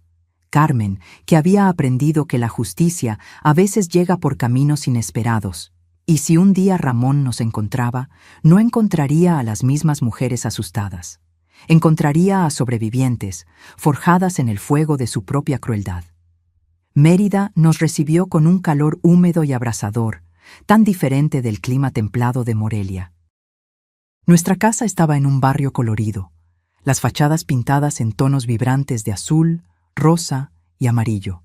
Carmen, que había aprendido que la justicia a veces llega por caminos inesperados, y si un día Ramón nos encontraba, no encontraría a las mismas mujeres asustadas. Encontraría a sobrevivientes, forjadas en el fuego de su propia crueldad. Mérida nos recibió con un calor húmedo y abrasador, tan diferente del clima templado de Morelia. Nuestra casa estaba en un barrio colorido, las fachadas pintadas en tonos vibrantes de azul, rosa y amarillo.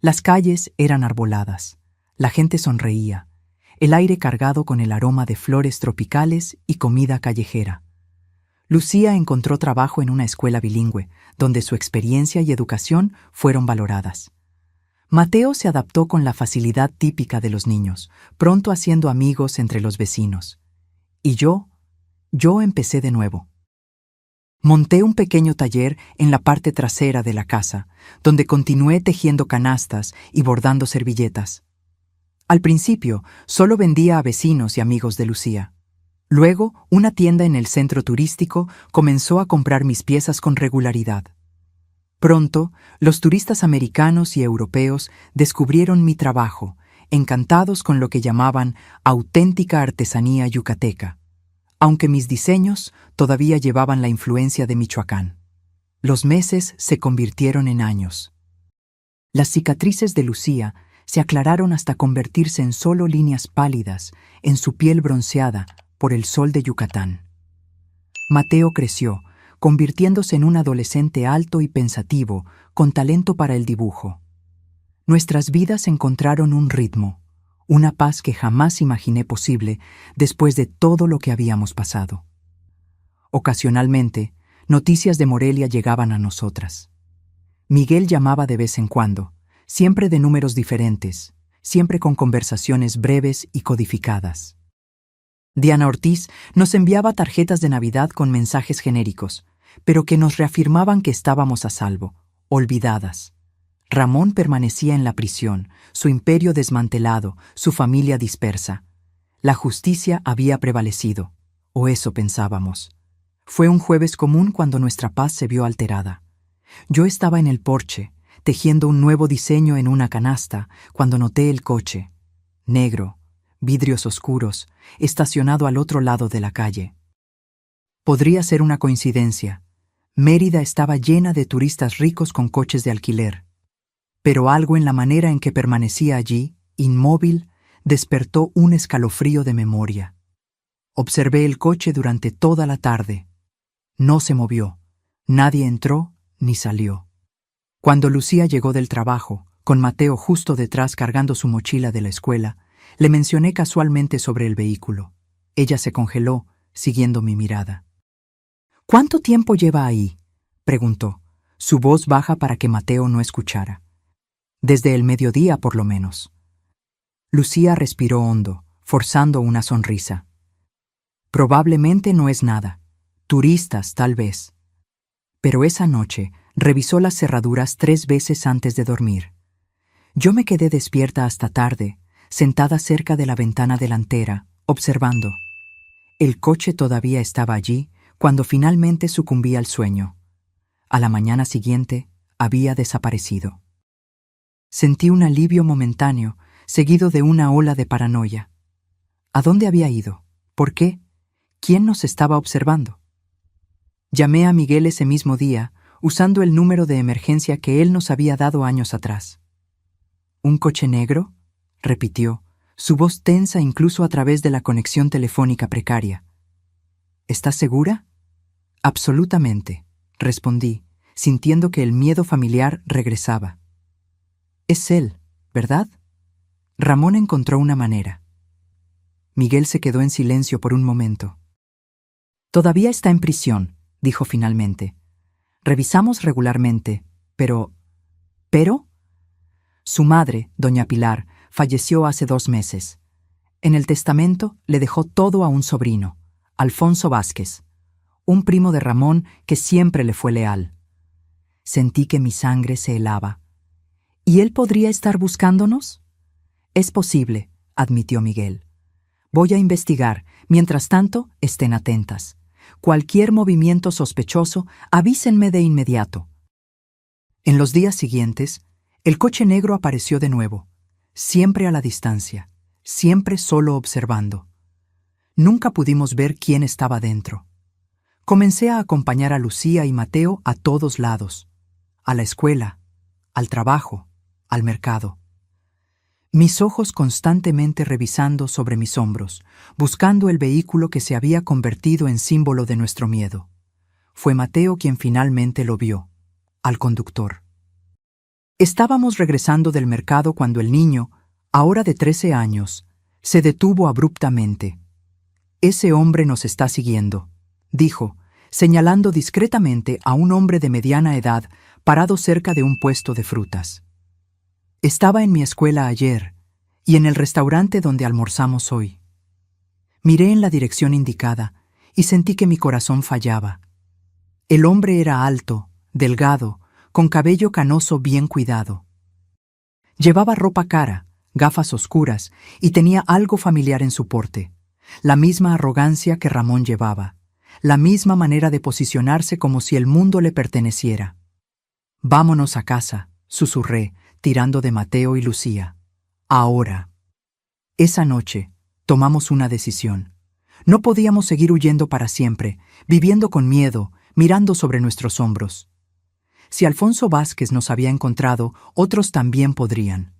Las calles eran arboladas, la gente sonreía, el aire cargado con el aroma de flores tropicales y comida callejera. Lucía encontró trabajo en una escuela bilingüe, donde su experiencia y educación fueron valoradas. Mateo se adaptó con la facilidad típica de los niños, pronto haciendo amigos entre los vecinos. Y yo empecé de nuevo. Monté un pequeño taller en la parte trasera de la casa, donde continué tejiendo canastas y bordando servilletas. Al principio, solo vendía a vecinos y amigos de Lucía. Luego, una tienda en el centro turístico comenzó a comprar mis piezas con regularidad. Pronto, los turistas americanos y europeos descubrieron mi trabajo, encantados con lo que llamaban auténtica artesanía yucateca, aunque mis diseños todavía llevaban la influencia de Michoacán. Los meses se convirtieron en años. Las cicatrices de Lucía se aclararon hasta convertirse en solo líneas pálidas en su piel bronceada por el sol de Yucatán. Mateo creció, convirtiéndose en un adolescente alto y pensativo, con talento para el dibujo. Nuestras vidas encontraron un ritmo, una paz que jamás imaginé posible después de todo lo que habíamos pasado. Ocasionalmente, noticias de Morelia llegaban a nosotras. Miguel llamaba de vez en cuando, siempre de números diferentes, siempre con conversaciones breves y codificadas. Diana Ortiz nos enviaba tarjetas de Navidad con mensajes genéricos, pero que nos reafirmaban que estábamos a salvo, olvidadas. Ramón permanecía en la prisión, su imperio desmantelado, su familia dispersa. La justicia había prevalecido, o eso pensábamos. Fue un jueves común cuando nuestra paz se vio alterada. Yo estaba en el porche, tejiendo un nuevo diseño en una canasta, cuando noté el coche, negro, vidrios oscuros, estacionado al otro lado de la calle. Podría ser una coincidencia. Mérida estaba llena de turistas ricos con coches de alquiler. Pero algo en la manera en que permanecía allí, inmóvil, despertó un escalofrío de memoria. Observé el coche durante toda la tarde. No se movió. Nadie entró ni salió. Cuando Lucía llegó del trabajo, con Mateo justo detrás cargando su mochila de la escuela, le mencioné casualmente sobre el vehículo. Ella se congeló, siguiendo mi mirada. «¿Cuánto tiempo lleva ahí?», preguntó, su voz baja para que Mateo no escuchara. «Desde el mediodía, por lo menos». Lucía respiró hondo, forzando una sonrisa. «Probablemente no es nada. Turistas, tal vez». Pero esa noche revisó las cerraduras 3 veces antes de dormir. Yo me quedé despierta hasta tarde, sentada cerca de la ventana delantera, observando. El coche todavía estaba allí cuando finalmente sucumbí al sueño. A la mañana siguiente había desaparecido. Sentí un alivio momentáneo, seguido de una ola de paranoia. ¿A dónde había ido? ¿Por qué? ¿Quién nos estaba observando? Llamé a Miguel ese mismo día, usando el número de emergencia que él nos había dado años atrás. ¿Un coche negro?, repitió, su voz tensa incluso a través de la conexión telefónica precaria. ¿Estás segura? Absolutamente, respondí, sintiendo que el miedo familiar regresaba. Es él, ¿verdad? Ramón encontró una manera. Miguel se quedó en silencio por un momento. Todavía está en prisión, dijo finalmente. Revisamos regularmente, pero... ¿Pero? Su madre, doña Pilar, falleció hace 2 meses. En el testamento le dejó todo a un sobrino, Alfonso Vázquez, un primo de Ramón que siempre le fue leal. Sentí que mi sangre se helaba. ¿Y él podría estar buscándonos? Es posible, admitió Miguel. Voy a investigar. Mientras tanto, estén atentas. Cualquier movimiento sospechoso, avísenme de inmediato. En los días siguientes, el coche negro apareció de nuevo, siempre a la distancia, siempre solo observando. Nunca pudimos ver quién estaba dentro. Comencé a acompañar a Lucía y Mateo a todos lados, a la escuela, al trabajo, al mercado. Mis ojos constantemente revisando sobre mis hombros, buscando el vehículo que se había convertido en símbolo de nuestro miedo. Fue Mateo quien finalmente lo vio, al conductor. Estábamos regresando del mercado cuando el niño, ahora de 13 años, se detuvo abruptamente. «Ese hombre nos está siguiendo», dijo, señalando discretamente a un hombre de mediana edad parado cerca de un puesto de frutas. Estaba en mi escuela ayer y en el restaurante donde almorzamos hoy. Miré en la dirección indicada y sentí que mi corazón fallaba. El hombre era alto, delgado, con cabello canoso bien cuidado. Llevaba ropa cara, gafas oscuras y tenía algo familiar en su porte, la misma arrogancia que Ramón llevaba, la misma manera de posicionarse como si el mundo le perteneciera. «Vámonos a casa», susurré, tirando de Mateo y Lucía. «Ahora». Esa noche tomamos una decisión. No podíamos seguir huyendo para siempre, viviendo con miedo, mirando sobre nuestros hombros. Si Alfonso Vázquez nos había encontrado, otros también podrían.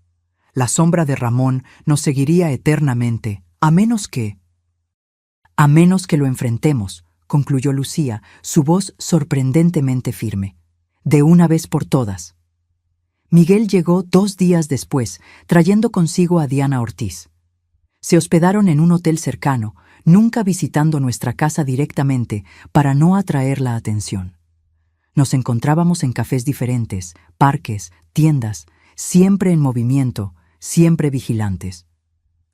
La sombra de Ramón nos seguiría eternamente, a menos que lo enfrentemos, concluyó Lucía, su voz sorprendentemente firme. De una vez por todas. Miguel llegó 2 días después, trayendo consigo a Diana Ortiz. Se hospedaron en un hotel cercano, nunca visitando nuestra casa directamente para no atraer la atención. Nos encontrábamos en cafés diferentes, parques, tiendas, siempre en movimiento, siempre vigilantes.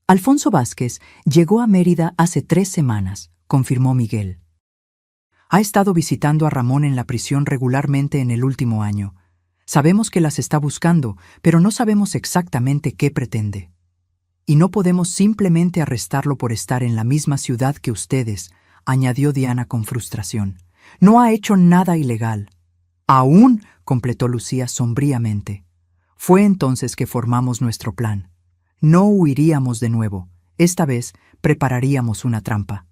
Alfonso Vázquez llegó a Mérida hace 3 semanas, confirmó Miguel. Ha estado visitando a Ramón en la prisión regularmente en el último año. Sabemos que las está buscando, pero no sabemos exactamente qué pretende. Y no podemos simplemente arrestarlo por estar en la misma ciudad que ustedes, añadió Diana con frustración. No ha hecho nada ilegal. Aún, completó Lucía sombríamente. Fue entonces que formamos nuestro plan. No huiríamos de nuevo. Esta vez prepararíamos una trampa.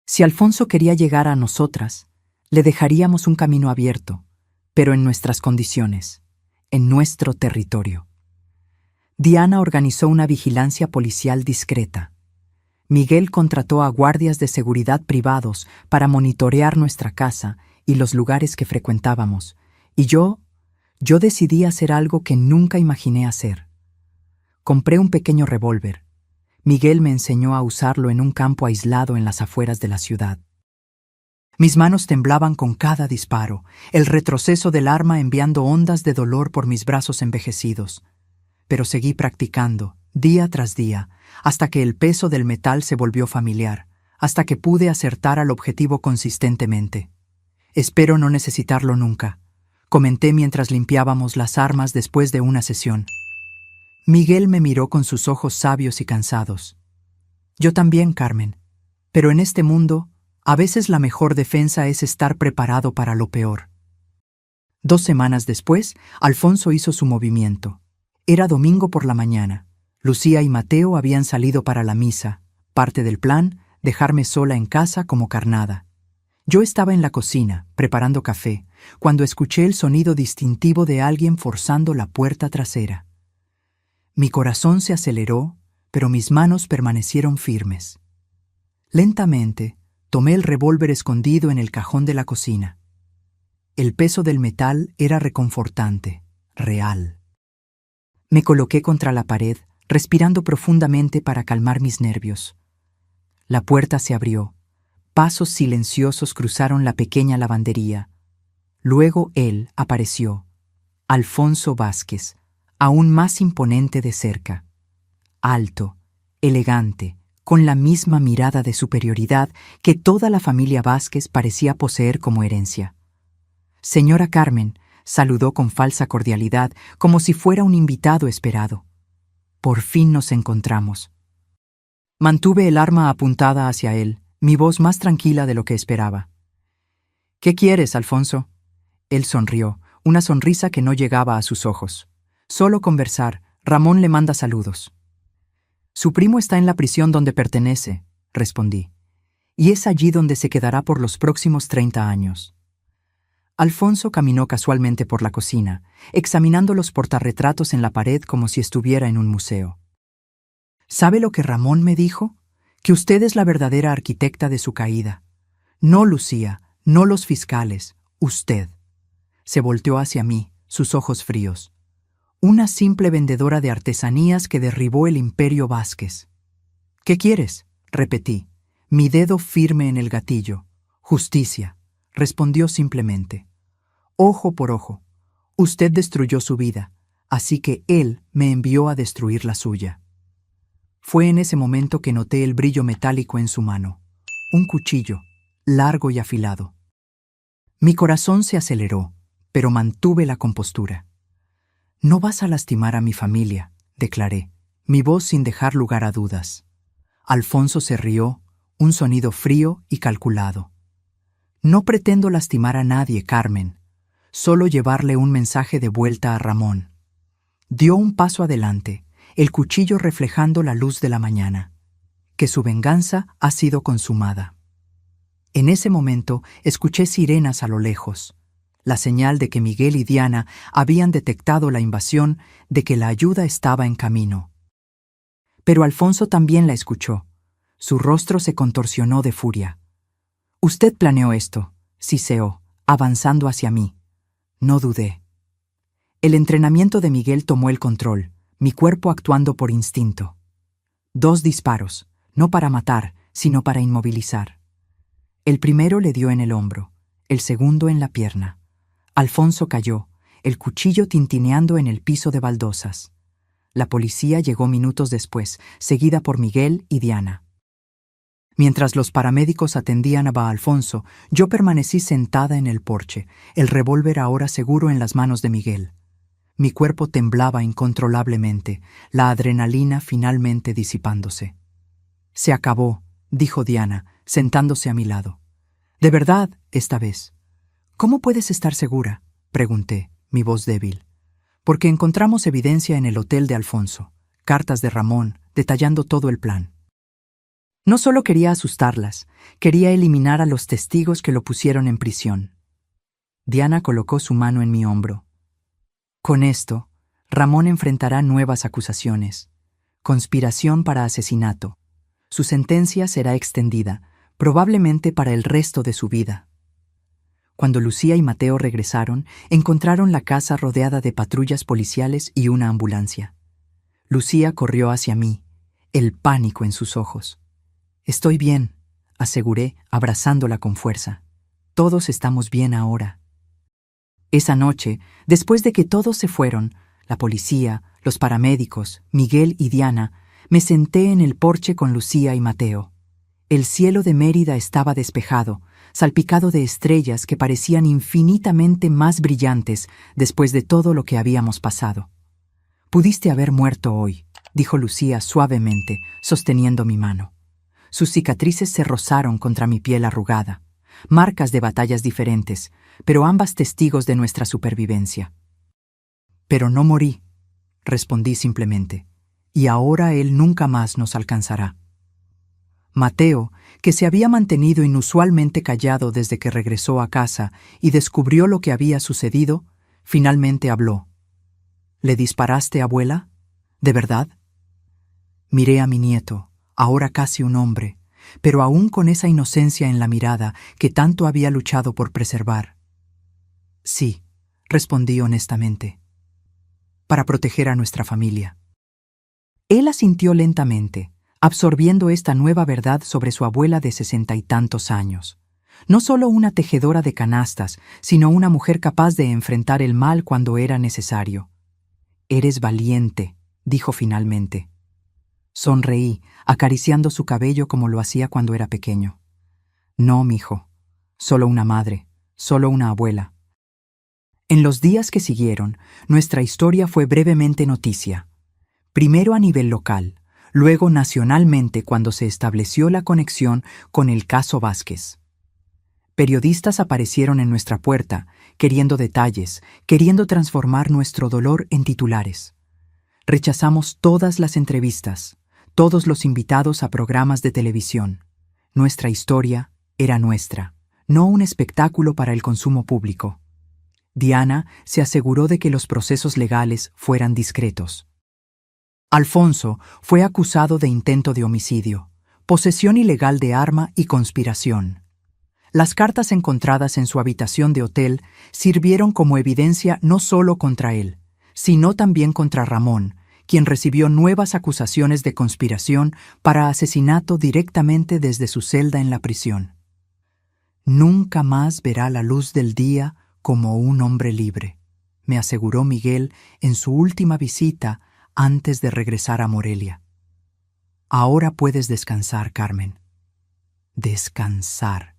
Si Alfonso quería llegar a nosotras, le dejaríamos un camino abierto, pero en nuestras condiciones, en nuestro territorio. Diana organizó una vigilancia policial discreta. Miguel contrató a guardias de seguridad privados para monitorear nuestra casa y los lugares que frecuentábamos, y yo decidí hacer algo que nunca imaginé hacer. Compré un pequeño revólver. Miguel me enseñó a usarlo en un campo aislado en las afueras de la ciudad. Mis manos temblaban con cada disparo, el retroceso del arma enviando ondas de dolor por mis brazos envejecidos. Pero seguí practicando, día tras día, hasta que el peso del metal se volvió familiar, hasta que pude acertar al objetivo consistentemente. Espero no necesitarlo nunca, comenté mientras limpiábamos las armas después de una sesión. Miguel me miró con sus ojos sabios y cansados. Yo también, Carmen, pero en este mundo, a veces la mejor defensa es estar preparado para lo peor. 2 semanas después, Alfonso hizo su movimiento. Era domingo por la mañana. Lucía y Mateo habían salido para la misa. Parte del plan, dejarme sola en casa como carnada. Yo estaba en la cocina, preparando café, cuando escuché el sonido distintivo de alguien forzando la puerta trasera. Mi corazón se aceleró, pero mis manos permanecieron firmes. Lentamente, tomé el revólver escondido en el cajón de la cocina. El peso del metal era reconfortante, real. Me coloqué contra la pared, respirando profundamente para calmar mis nervios. La puerta se abrió. Pasos silenciosos cruzaron la pequeña lavandería. Luego él apareció, Alfonso Vázquez, aún más imponente de cerca. Alto, elegante, con la misma mirada de superioridad que toda la familia Vázquez parecía poseer como herencia. Señora Carmen, saludó con falsa cordialidad, como si fuera un invitado esperado. Por fin nos encontramos. Mantuve el arma apuntada hacia él, mi voz más tranquila de lo que esperaba. ¿Qué quieres, Alfonso? Él sonrió, una sonrisa que no llegaba a sus ojos. Solo conversar. Ramón le manda saludos. Su primo está en la prisión donde pertenece, respondí, y es allí donde se quedará por los próximos 30 años. Alfonso caminó casualmente por la cocina, examinando los portarretratos en la pared como si estuviera en un museo. ¿Sabe lo que Ramón me dijo? Que usted es la verdadera arquitecta de su caída. No Lucía, no los fiscales, usted. Se volteó hacia mí, sus ojos fríos. Una simple vendedora de artesanías que derribó el imperio Vázquez. ¿Qué quieres? Repetí, mi dedo firme en el gatillo. Justicia, respondió simplemente. Ojo por ojo. Usted destruyó su vida, así que él me envió a destruir la suya. Fue en ese momento que noté el brillo metálico en su mano. Un cuchillo, largo y afilado. Mi corazón se aceleró, pero mantuve la compostura. No vas a lastimar a mi familia, declaré, mi voz sin dejar lugar a dudas. Alfonso se rió, un sonido frío y calculado. No pretendo lastimar a nadie, Carmen, solo llevarle un mensaje de vuelta a Ramón. Dio un paso adelante, el cuchillo reflejando la luz de la mañana, que su venganza ha sido consumada. En ese momento escuché sirenas a lo lejos. la señal de que Miguel y Diana habían detectado la invasión, de que la ayuda estaba en camino. Pero Alfonso también la escuchó. Su rostro se contorsionó de furia. «Usted planeó esto», siseó, avanzando hacia mí. No dudé. El entrenamiento de Miguel tomó el control, mi cuerpo actuando por instinto. 2 disparos, no para matar, sino para inmovilizar. El primero le dio en el hombro, el segundo en la pierna. Alfonso cayó, el cuchillo tintineando en el piso de baldosas. La policía llegó minutos después, seguida por Miguel y Diana. Mientras los paramédicos atendían a Alfonso, yo permanecí sentada en el porche, el revólver ahora seguro en las manos de Miguel. Mi cuerpo temblaba incontrolablemente, la adrenalina finalmente disipándose. «Se acabó», dijo Diana, sentándose a mi lado. «De verdad, esta vez». «¿Cómo puedes estar segura?», pregunté, mi voz débil. «Porque encontramos evidencia en el hotel de Alfonso, cartas de Ramón, detallando todo el plan». No solo quería asustarlas, quería eliminar a los testigos que lo pusieron en prisión. Diana colocó su mano en mi hombro. «Con esto, Ramón enfrentará nuevas acusaciones. Conspiración para asesinato. Su sentencia será extendida, probablemente para el resto de su vida». Cuando Lucía y Mateo regresaron, encontraron la casa rodeada de patrullas policiales y una ambulancia. Lucía corrió hacia mí, el pánico en sus ojos. «Estoy bien», aseguré, abrazándola con fuerza. «Todos estamos bien ahora». Esa noche, después de que todos se fueron, la policía, los paramédicos, Miguel y Diana, me senté en el porche con Lucía y Mateo. El cielo de Mérida estaba despejado, salpicado de estrellas que parecían infinitamente más brillantes después de todo lo que habíamos pasado. «Pudiste haber muerto hoy», dijo Lucía suavemente, sosteniendo mi mano. Sus cicatrices se rozaron contra mi piel arrugada, marcas de batallas diferentes, pero ambas testigos de nuestra supervivencia. «Pero no morí», respondí simplemente, «y ahora él nunca más nos alcanzará». Mateo, que se había mantenido inusualmente callado desde que regresó a casa y descubrió lo que había sucedido, finalmente habló. «¿Le disparaste, abuela? ¿De verdad?» Miré a mi nieto, ahora casi un hombre, pero aún con esa inocencia en la mirada que tanto había luchado por preservar. «Sí», respondí honestamente. «Para proteger a nuestra familia». Él asintió lentamente, absorbiendo esta nueva verdad sobre su abuela de 60 y tantos años. No solo una tejedora de canastas, sino una mujer capaz de enfrentar el mal cuando era necesario. «Eres valiente», dijo finalmente. Sonreí, acariciando su cabello como lo hacía cuando era pequeño. «No, mijo. Solo una madre, solo una abuela». En los días que siguieron, nuestra historia fue brevemente noticia. Primero a nivel local, luego nacionalmente cuando se estableció la conexión con el caso Vázquez. Periodistas aparecieron en nuestra puerta, queriendo detalles, queriendo transformar nuestro dolor en titulares. Rechazamos todas las entrevistas, todos los invitados a programas de televisión. Nuestra historia era nuestra, no un espectáculo para el consumo público. Diana se aseguró de que los procesos legales fueran discretos. Alfonso fue acusado de intento de homicidio, posesión ilegal de arma y conspiración. Las cartas encontradas en su habitación de hotel sirvieron como evidencia no solo contra él, sino también contra Ramón, quien recibió nuevas acusaciones de conspiración para asesinato directamente desde su celda en la prisión. «Nunca más verá la luz del día como un hombre libre», me aseguró Miguel en su última visita antes de regresar a Morelia. «Ahora puedes descansar, Carmen». Descansar.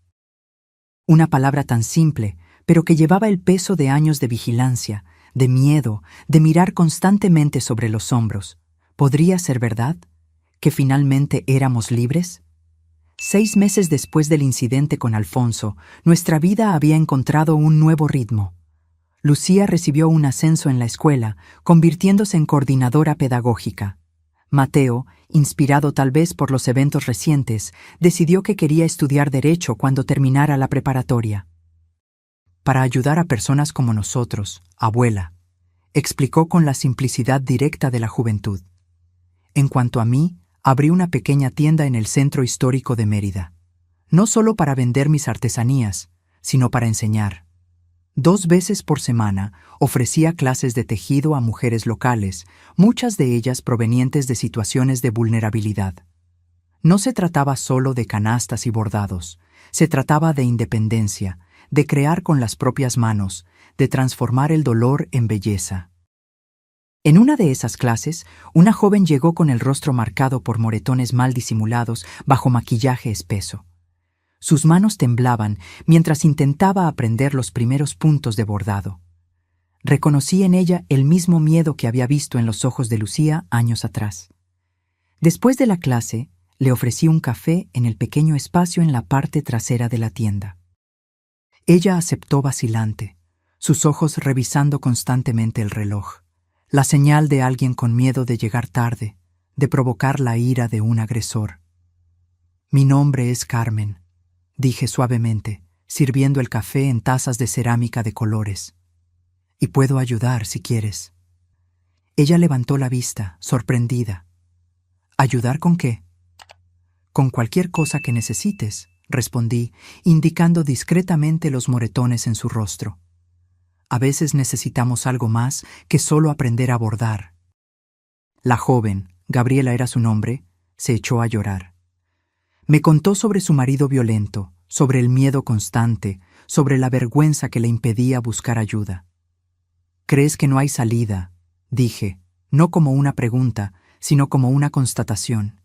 Una palabra tan simple, pero que llevaba el peso de años de vigilancia, de miedo, de mirar constantemente sobre los hombros. ¿Podría ser verdad? ¿Que finalmente éramos libres? 6 meses después del incidente con Alfonso, nuestra vida había encontrado un nuevo ritmo. Lucía recibió un ascenso en la escuela, convirtiéndose en coordinadora pedagógica. Mateo, inspirado tal vez por los eventos recientes, decidió que quería estudiar Derecho cuando terminara la preparatoria. para ayudar a personas como nosotros, abuela, explicó con la simplicidad directa de la juventud. En cuanto a mí, abrí una pequeña tienda en el centro histórico de Mérida. No solo para vender mis artesanías, sino para enseñar. 2 veces por semana ofrecía clases de tejido a mujeres locales, muchas de ellas provenientes de situaciones de vulnerabilidad. No se trataba solo de canastas y bordados, se trataba de independencia, de crear con las propias manos, de transformar el dolor en belleza. En una de esas clases, una joven llegó con el rostro marcado por moretones mal disimulados bajo maquillaje espeso. Sus manos temblaban mientras intentaba aprender los primeros puntos de bordado. Reconocí en ella el mismo miedo que había visto en los ojos de Lucía años atrás. Después de la clase, le ofrecí un café en el pequeño espacio en la parte trasera de la tienda. Ella aceptó vacilante, sus ojos revisando constantemente el reloj, la señal de alguien con miedo de llegar tarde, de provocar la ira de un agresor. «Mi nombre es Carmen», dije suavemente, sirviendo el café en tazas de cerámica de colores. «Y puedo ayudar si quieres». Ella levantó la vista, sorprendida. «¿Ayudar con qué?» «Con cualquier cosa que necesites», respondí, indicando discretamente los moretones en su rostro. A veces necesitamos algo más que solo aprender a bordar. La joven, Gabriela era su nombre, se echó a llorar. Me contó sobre su marido violento, sobre el miedo constante, sobre la vergüenza que le impedía buscar ayuda. «¿Crees que no hay salida?», dije, no como una pregunta, sino como una constatación.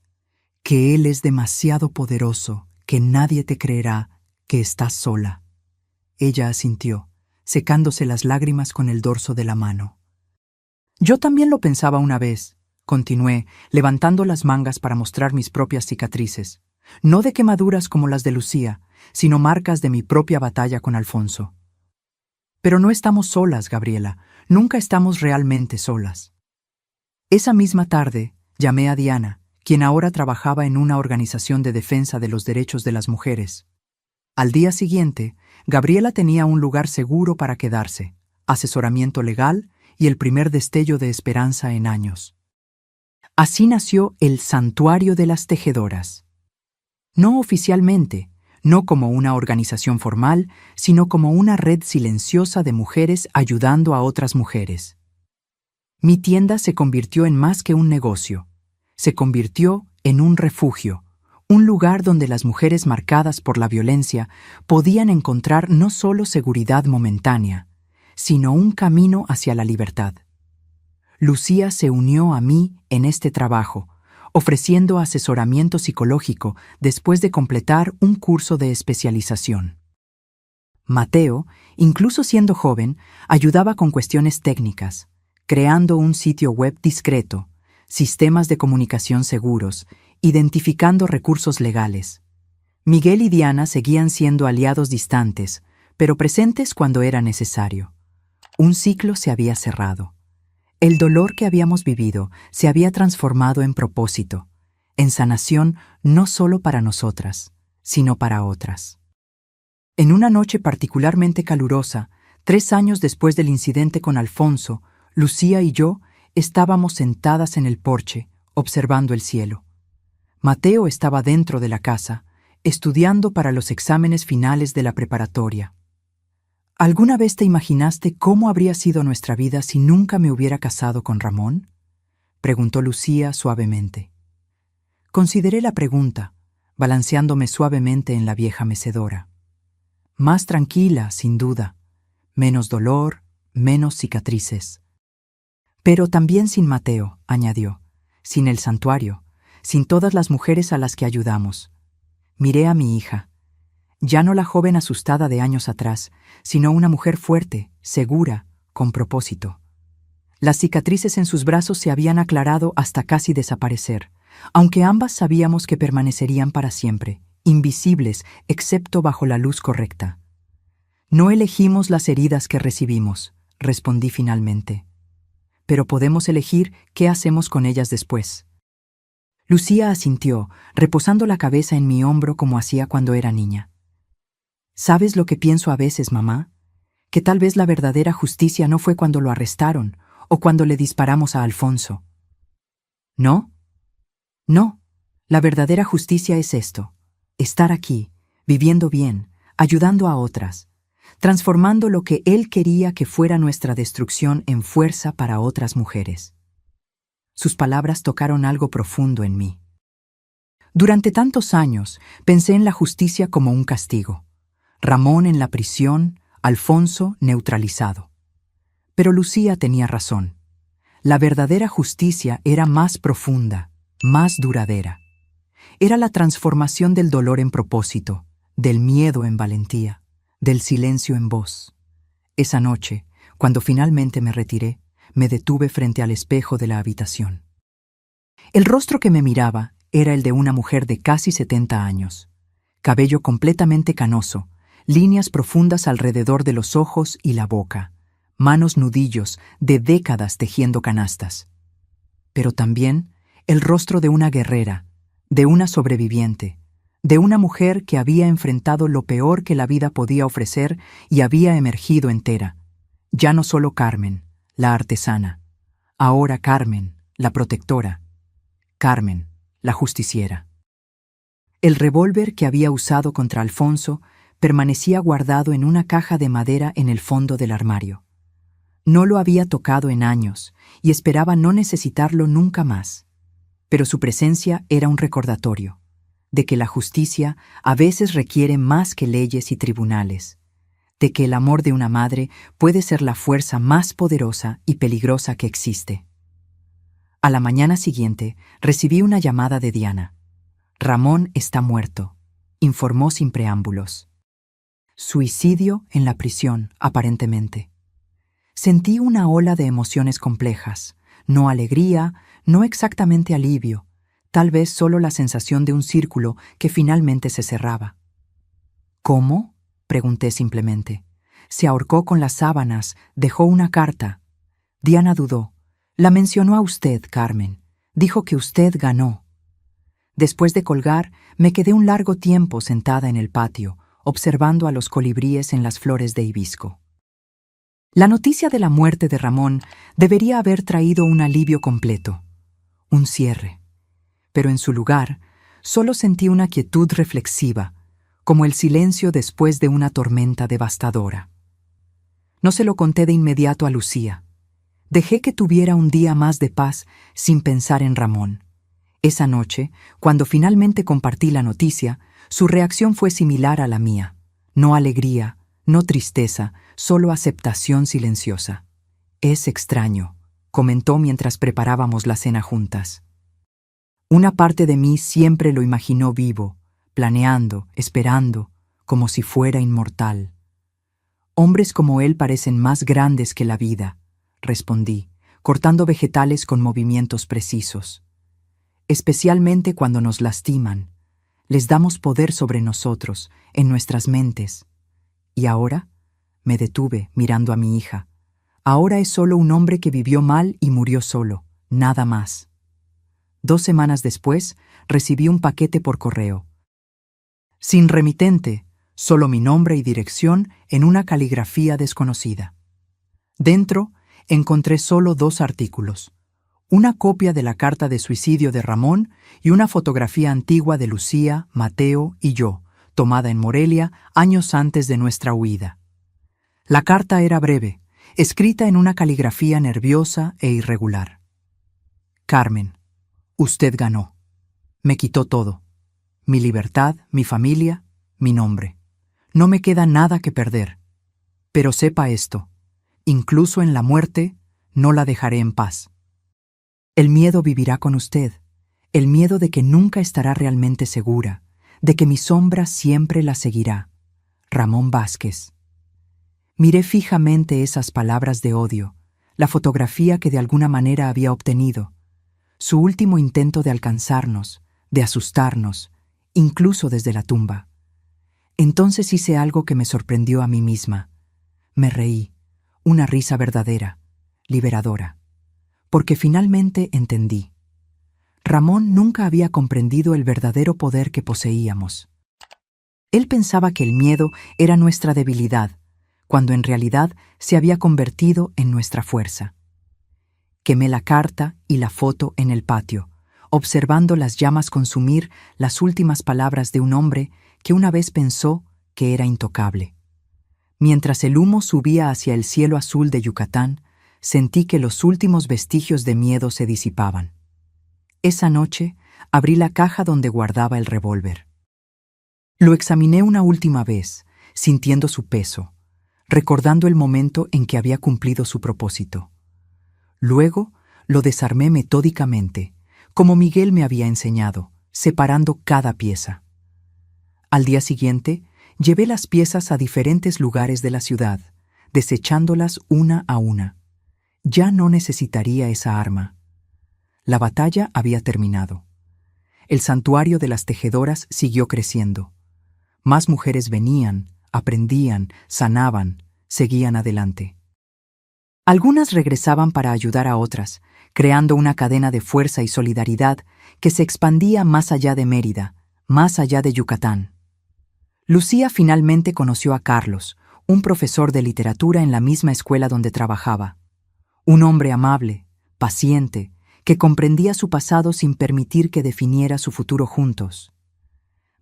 «Que él es demasiado poderoso, que nadie te creerá que estás sola». Ella asintió, secándose las lágrimas con el dorso de la mano. «Yo también lo pensaba una vez», continué, levantando las mangas para mostrar mis propias cicatrices, no de quemaduras como las de Lucía, sino marcas de mi propia batalla con Alfonso. «Pero no estamos solas, Gabriela, nunca estamos realmente solas». Esa misma tarde, llamé a Diana, quien ahora trabajaba en una organización de defensa de los derechos de las mujeres. Al día siguiente, Gabriela tenía un lugar seguro para quedarse, asesoramiento legal y el primer destello de esperanza en años. Así nació el Santuario de las Tejedoras. No oficialmente, no como una organización formal, sino como una red silenciosa de mujeres ayudando a otras mujeres. Mi tienda se convirtió en más que un negocio. Se convirtió en un refugio, un lugar donde las mujeres marcadas por la violencia podían encontrar no solo seguridad momentánea, sino un camino hacia la libertad. Lucía se unió a mí en este trabajo, ofreciendo asesoramiento psicológico después de completar un curso de especialización. Mateo, incluso siendo joven, ayudaba con cuestiones técnicas, creando un sitio web discreto, sistemas de comunicación seguros, identificando recursos legales. Miguel y Diana seguían siendo aliados distantes, pero presentes cuando era necesario. Un ciclo se había cerrado. El dolor que habíamos vivido se había transformado en propósito, en sanación no solo para nosotras, sino para otras. En una noche particularmente calurosa, 3 años después del incidente con Alfonso, Lucía y yo estábamos sentadas en el porche, observando el cielo. Mateo estaba dentro de la casa, estudiando para los exámenes finales de la preparatoria. ¿Alguna vez te imaginaste cómo habría sido nuestra vida si nunca me hubiera casado con Ramón?, preguntó Lucía suavemente. Consideré la pregunta, balanceándome suavemente en la vieja mecedora. Más tranquila, sin duda, menos dolor, menos cicatrices. Pero también sin Mateo, añadió, sin el santuario, sin todas las mujeres a las que ayudamos. Miré a mi hija. Ya no la joven asustada de años atrás, sino una mujer fuerte, segura, con propósito. Las cicatrices en sus brazos se habían aclarado hasta casi desaparecer, aunque ambas sabíamos que permanecerían para siempre, invisibles excepto bajo la luz correcta. No elegimos las heridas que recibimos, respondí finalmente. Pero podemos elegir qué hacemos con ellas después. Lucía asintió, reposando la cabeza en mi hombro como hacía cuando era niña. ¿Sabes lo que pienso a veces, mamá? que tal vez la verdadera justicia no fue cuando lo arrestaron o cuando le disparamos a Alfonso. ¿No? No, la verdadera justicia es esto: estar aquí, viviendo bien, ayudando a otras, transformando lo que él quería que fuera nuestra destrucción en fuerza para otras mujeres. Sus palabras tocaron algo profundo en mí. Durante tantos años pensé en la justicia como un castigo. Ramón en la prisión, Alfonso neutralizado. Pero Lucía tenía razón. La verdadera justicia era más profunda, más duradera. Era la transformación del dolor en propósito, del miedo en valentía, del silencio en voz. Esa noche, cuando finalmente me retiré, me detuve frente al espejo de la habitación. El rostro que me miraba era el de una mujer de casi 70 años. Cabello completamente canoso, líneas profundas alrededor de los ojos y la boca, manos nudillos de décadas tejiendo canastas. Pero también el rostro de una guerrera, de una sobreviviente, de una mujer que había enfrentado lo peor que la vida podía ofrecer y había emergido entera. Ya no solo Carmen, la artesana, ahora Carmen, la protectora, Carmen, la justiciera. El revólver que había usado contra Alfonso permanecía guardado en una caja de madera en el fondo del armario. No lo había tocado en años y esperaba no necesitarlo nunca más. Pero su presencia era un recordatorio de que la justicia a veces requiere más que leyes y tribunales, de que el amor de una madre puede ser la fuerza más poderosa y peligrosa que existe. A la mañana siguiente recibí una llamada de Diana. Ramón está muerto, informó sin preámbulos. Suicidio en la prisión, aparentemente. Sentí una ola de emociones complejas, no alegría, no exactamente alivio, tal vez solo la sensación de un círculo que finalmente se cerraba. ¿Cómo?, pregunté simplemente. Se ahorcó con las sábanas, dejó una carta. Diana dudó. La mencionó a usted, Carmen. Dijo que usted ganó. Después de colgar, me quedé un largo tiempo sentada en el patio, observando a los colibríes en las flores de hibisco. La noticia de la muerte de Ramón debería haber traído un alivio completo, un cierre. Pero en su lugar, solo sentí una quietud reflexiva, como el silencio después de una tormenta devastadora. No se lo conté de inmediato a Lucía. Dejé que tuviera un día más de paz sin pensar en Ramón. Esa noche, cuando finalmente compartí la noticia, su reacción fue similar a la mía. No alegría, no tristeza, solo aceptación silenciosa. Es extraño, comentó mientras preparábamos la cena juntas. Una parte de mí siempre lo imaginó vivo, planeando, esperando, como si fuera inmortal. Hombres como él parecen más grandes que la vida, respondí, cortando vegetales con movimientos precisos. Especialmente cuando nos lastiman, les damos poder sobre nosotros, en nuestras mentes. ¿Y ahora? Me detuve mirando a mi hija. Ahora es solo un hombre que vivió mal y murió solo, nada más. 2 semanas después, recibí un paquete por correo. Sin remitente, solo mi nombre y dirección en una caligrafía desconocida. Dentro, encontré solo 2 artículos. Una copia de la carta de suicidio de Ramón y una fotografía antigua de Lucía, Mateo y yo, tomada en Morelia años antes de nuestra huida. La carta era breve, escrita en una caligrafía nerviosa e irregular. Carmen, usted ganó. Me quitó todo. Mi libertad, mi familia, mi nombre. No me queda nada que perder. Pero sepa esto, incluso en la muerte, no la dejaré en paz. El miedo vivirá con usted, el miedo de que nunca estará realmente segura, de que mi sombra siempre la seguirá. Ramón Vázquez. Miré fijamente esas palabras de odio, la fotografía que de alguna manera había obtenido, su último intento de alcanzarnos, de asustarnos, incluso desde la tumba. Entonces hice algo que me sorprendió a mí misma. Me reí, una risa verdadera, liberadora. Porque finalmente entendí. Ramón nunca había comprendido el verdadero poder que poseíamos. Él pensaba que el miedo era nuestra debilidad, cuando en realidad se había convertido en nuestra fuerza. Quemé la carta y la foto en el patio, observando las llamas consumir las últimas palabras de un hombre que una vez pensó que era intocable. Mientras el humo subía hacia el cielo azul de Yucatán, sentí que los últimos vestigios de miedo se disipaban. Esa noche abrí la caja donde guardaba el revólver. Lo examiné una última vez, sintiendo su peso, recordando el momento en que había cumplido su propósito. Luego lo desarmé metódicamente, como Miguel me había enseñado, separando cada pieza. Al día siguiente, llevé las piezas a diferentes lugares de la ciudad, desechándolas una a una. Ya no necesitaría esa arma. La batalla había terminado. El santuario de las tejedoras siguió creciendo. Más mujeres venían, aprendían, sanaban, seguían adelante. Algunas regresaban para ayudar a otras, creando una cadena de fuerza y solidaridad que se expandía más allá de Mérida, más allá de Yucatán. Lucía finalmente conoció a Carlos, un profesor de literatura en la misma escuela donde trabajaba. Un hombre amable, paciente, que comprendía su pasado sin permitir que definiera su futuro juntos.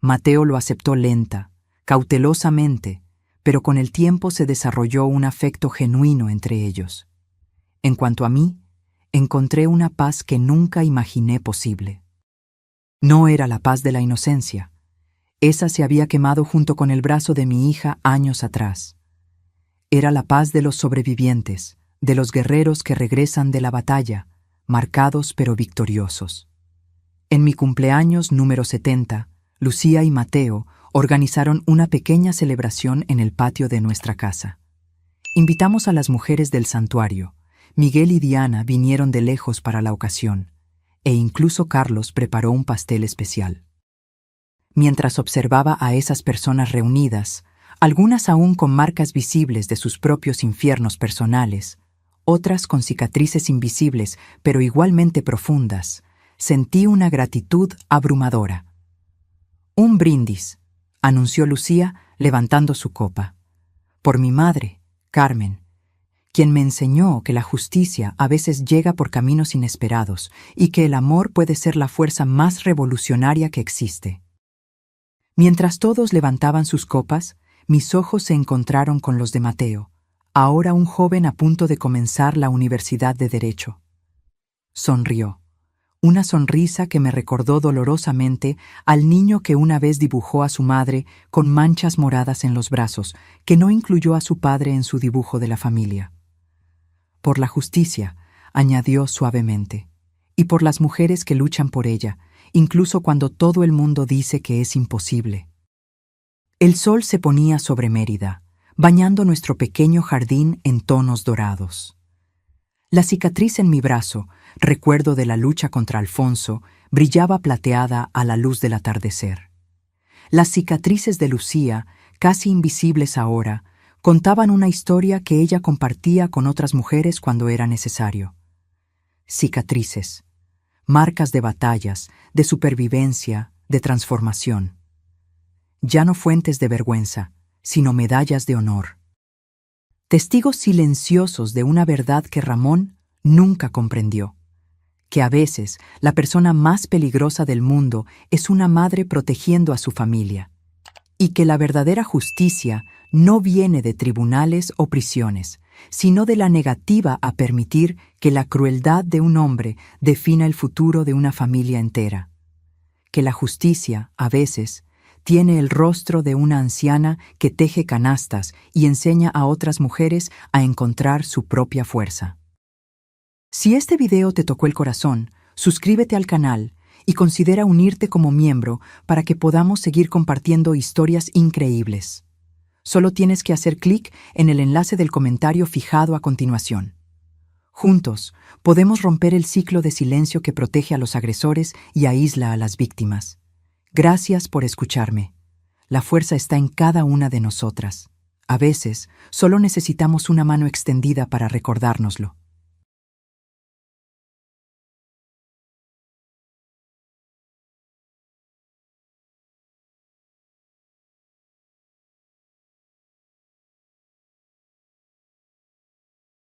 Mateo lo aceptó lenta, cautelosamente, pero con el tiempo se desarrolló un afecto genuino entre ellos. En cuanto a mí, encontré una paz que nunca imaginé posible. No era la paz de la inocencia. Esa se había quemado junto con el brazo de mi hija años atrás. Era la paz de los sobrevivientes, de los guerreros que regresan de la batalla, marcados pero victoriosos. En mi cumpleaños número 70, Lucía y Mateo organizaron una pequeña celebración en el patio de nuestra casa. Invitamos a las mujeres del santuario. Miguel y Diana vinieron de lejos para la ocasión, e incluso Carlos preparó un pastel especial. Mientras observaba a esas personas reunidas, algunas aún con marcas visibles de sus propios infiernos personales, otras con cicatrices invisibles pero igualmente profundas, sentí una gratitud abrumadora. «Un brindis», anunció Lucía levantando su copa. «Por mi madre, Carmen, quien me enseñó que la justicia a veces llega por caminos inesperados y que el amor puede ser la fuerza más revolucionaria que existe». Mientras todos levantaban sus copas, mis ojos se encontraron con los de Mateo, ahora un joven a punto de comenzar la Universidad de Derecho. Sonrió. Una sonrisa que me recordó dolorosamente al niño que una vez dibujó a su madre con manchas moradas en los brazos, que no incluyó a su padre en su dibujo de la familia. «Por la justicia», añadió suavemente, «y por las mujeres que luchan por ella, incluso cuando todo el mundo dice que es imposible». El sol se ponía sobre Mérida, bañando nuestro pequeño jardín en tonos dorados. La cicatriz en mi brazo, recuerdo de la lucha contra Alfonso, brillaba plateada a la luz del atardecer. Las cicatrices de Lucía, casi invisibles ahora, contaban una historia que ella compartía con otras mujeres cuando era necesario. Cicatrices, marcas de batallas, de supervivencia, de transformación. Ya no fuentes de vergüenza, sino medallas de honor. Testigos silenciosos de una verdad que Ramón nunca comprendió, que a veces la persona más peligrosa del mundo es una madre protegiendo a su familia, y que la verdadera justicia no viene de tribunales o prisiones, sino de la negativa a permitir que la crueldad de un hombre defina el futuro de una familia entera. Que la justicia, a veces, tiene el rostro de una anciana que teje canastas y enseña a otras mujeres a encontrar su propia fuerza. Si este video te tocó el corazón, suscríbete al canal y considera unirte como miembro para que podamos seguir compartiendo historias increíbles. Solo tienes que hacer clic en el enlace del comentario fijado a continuación. Juntos, podemos romper el ciclo de silencio que protege a los agresores y aísla a las víctimas. Gracias por escucharme. La fuerza está en cada una de nosotras. A veces, solo necesitamos una mano extendida para recordárnoslo.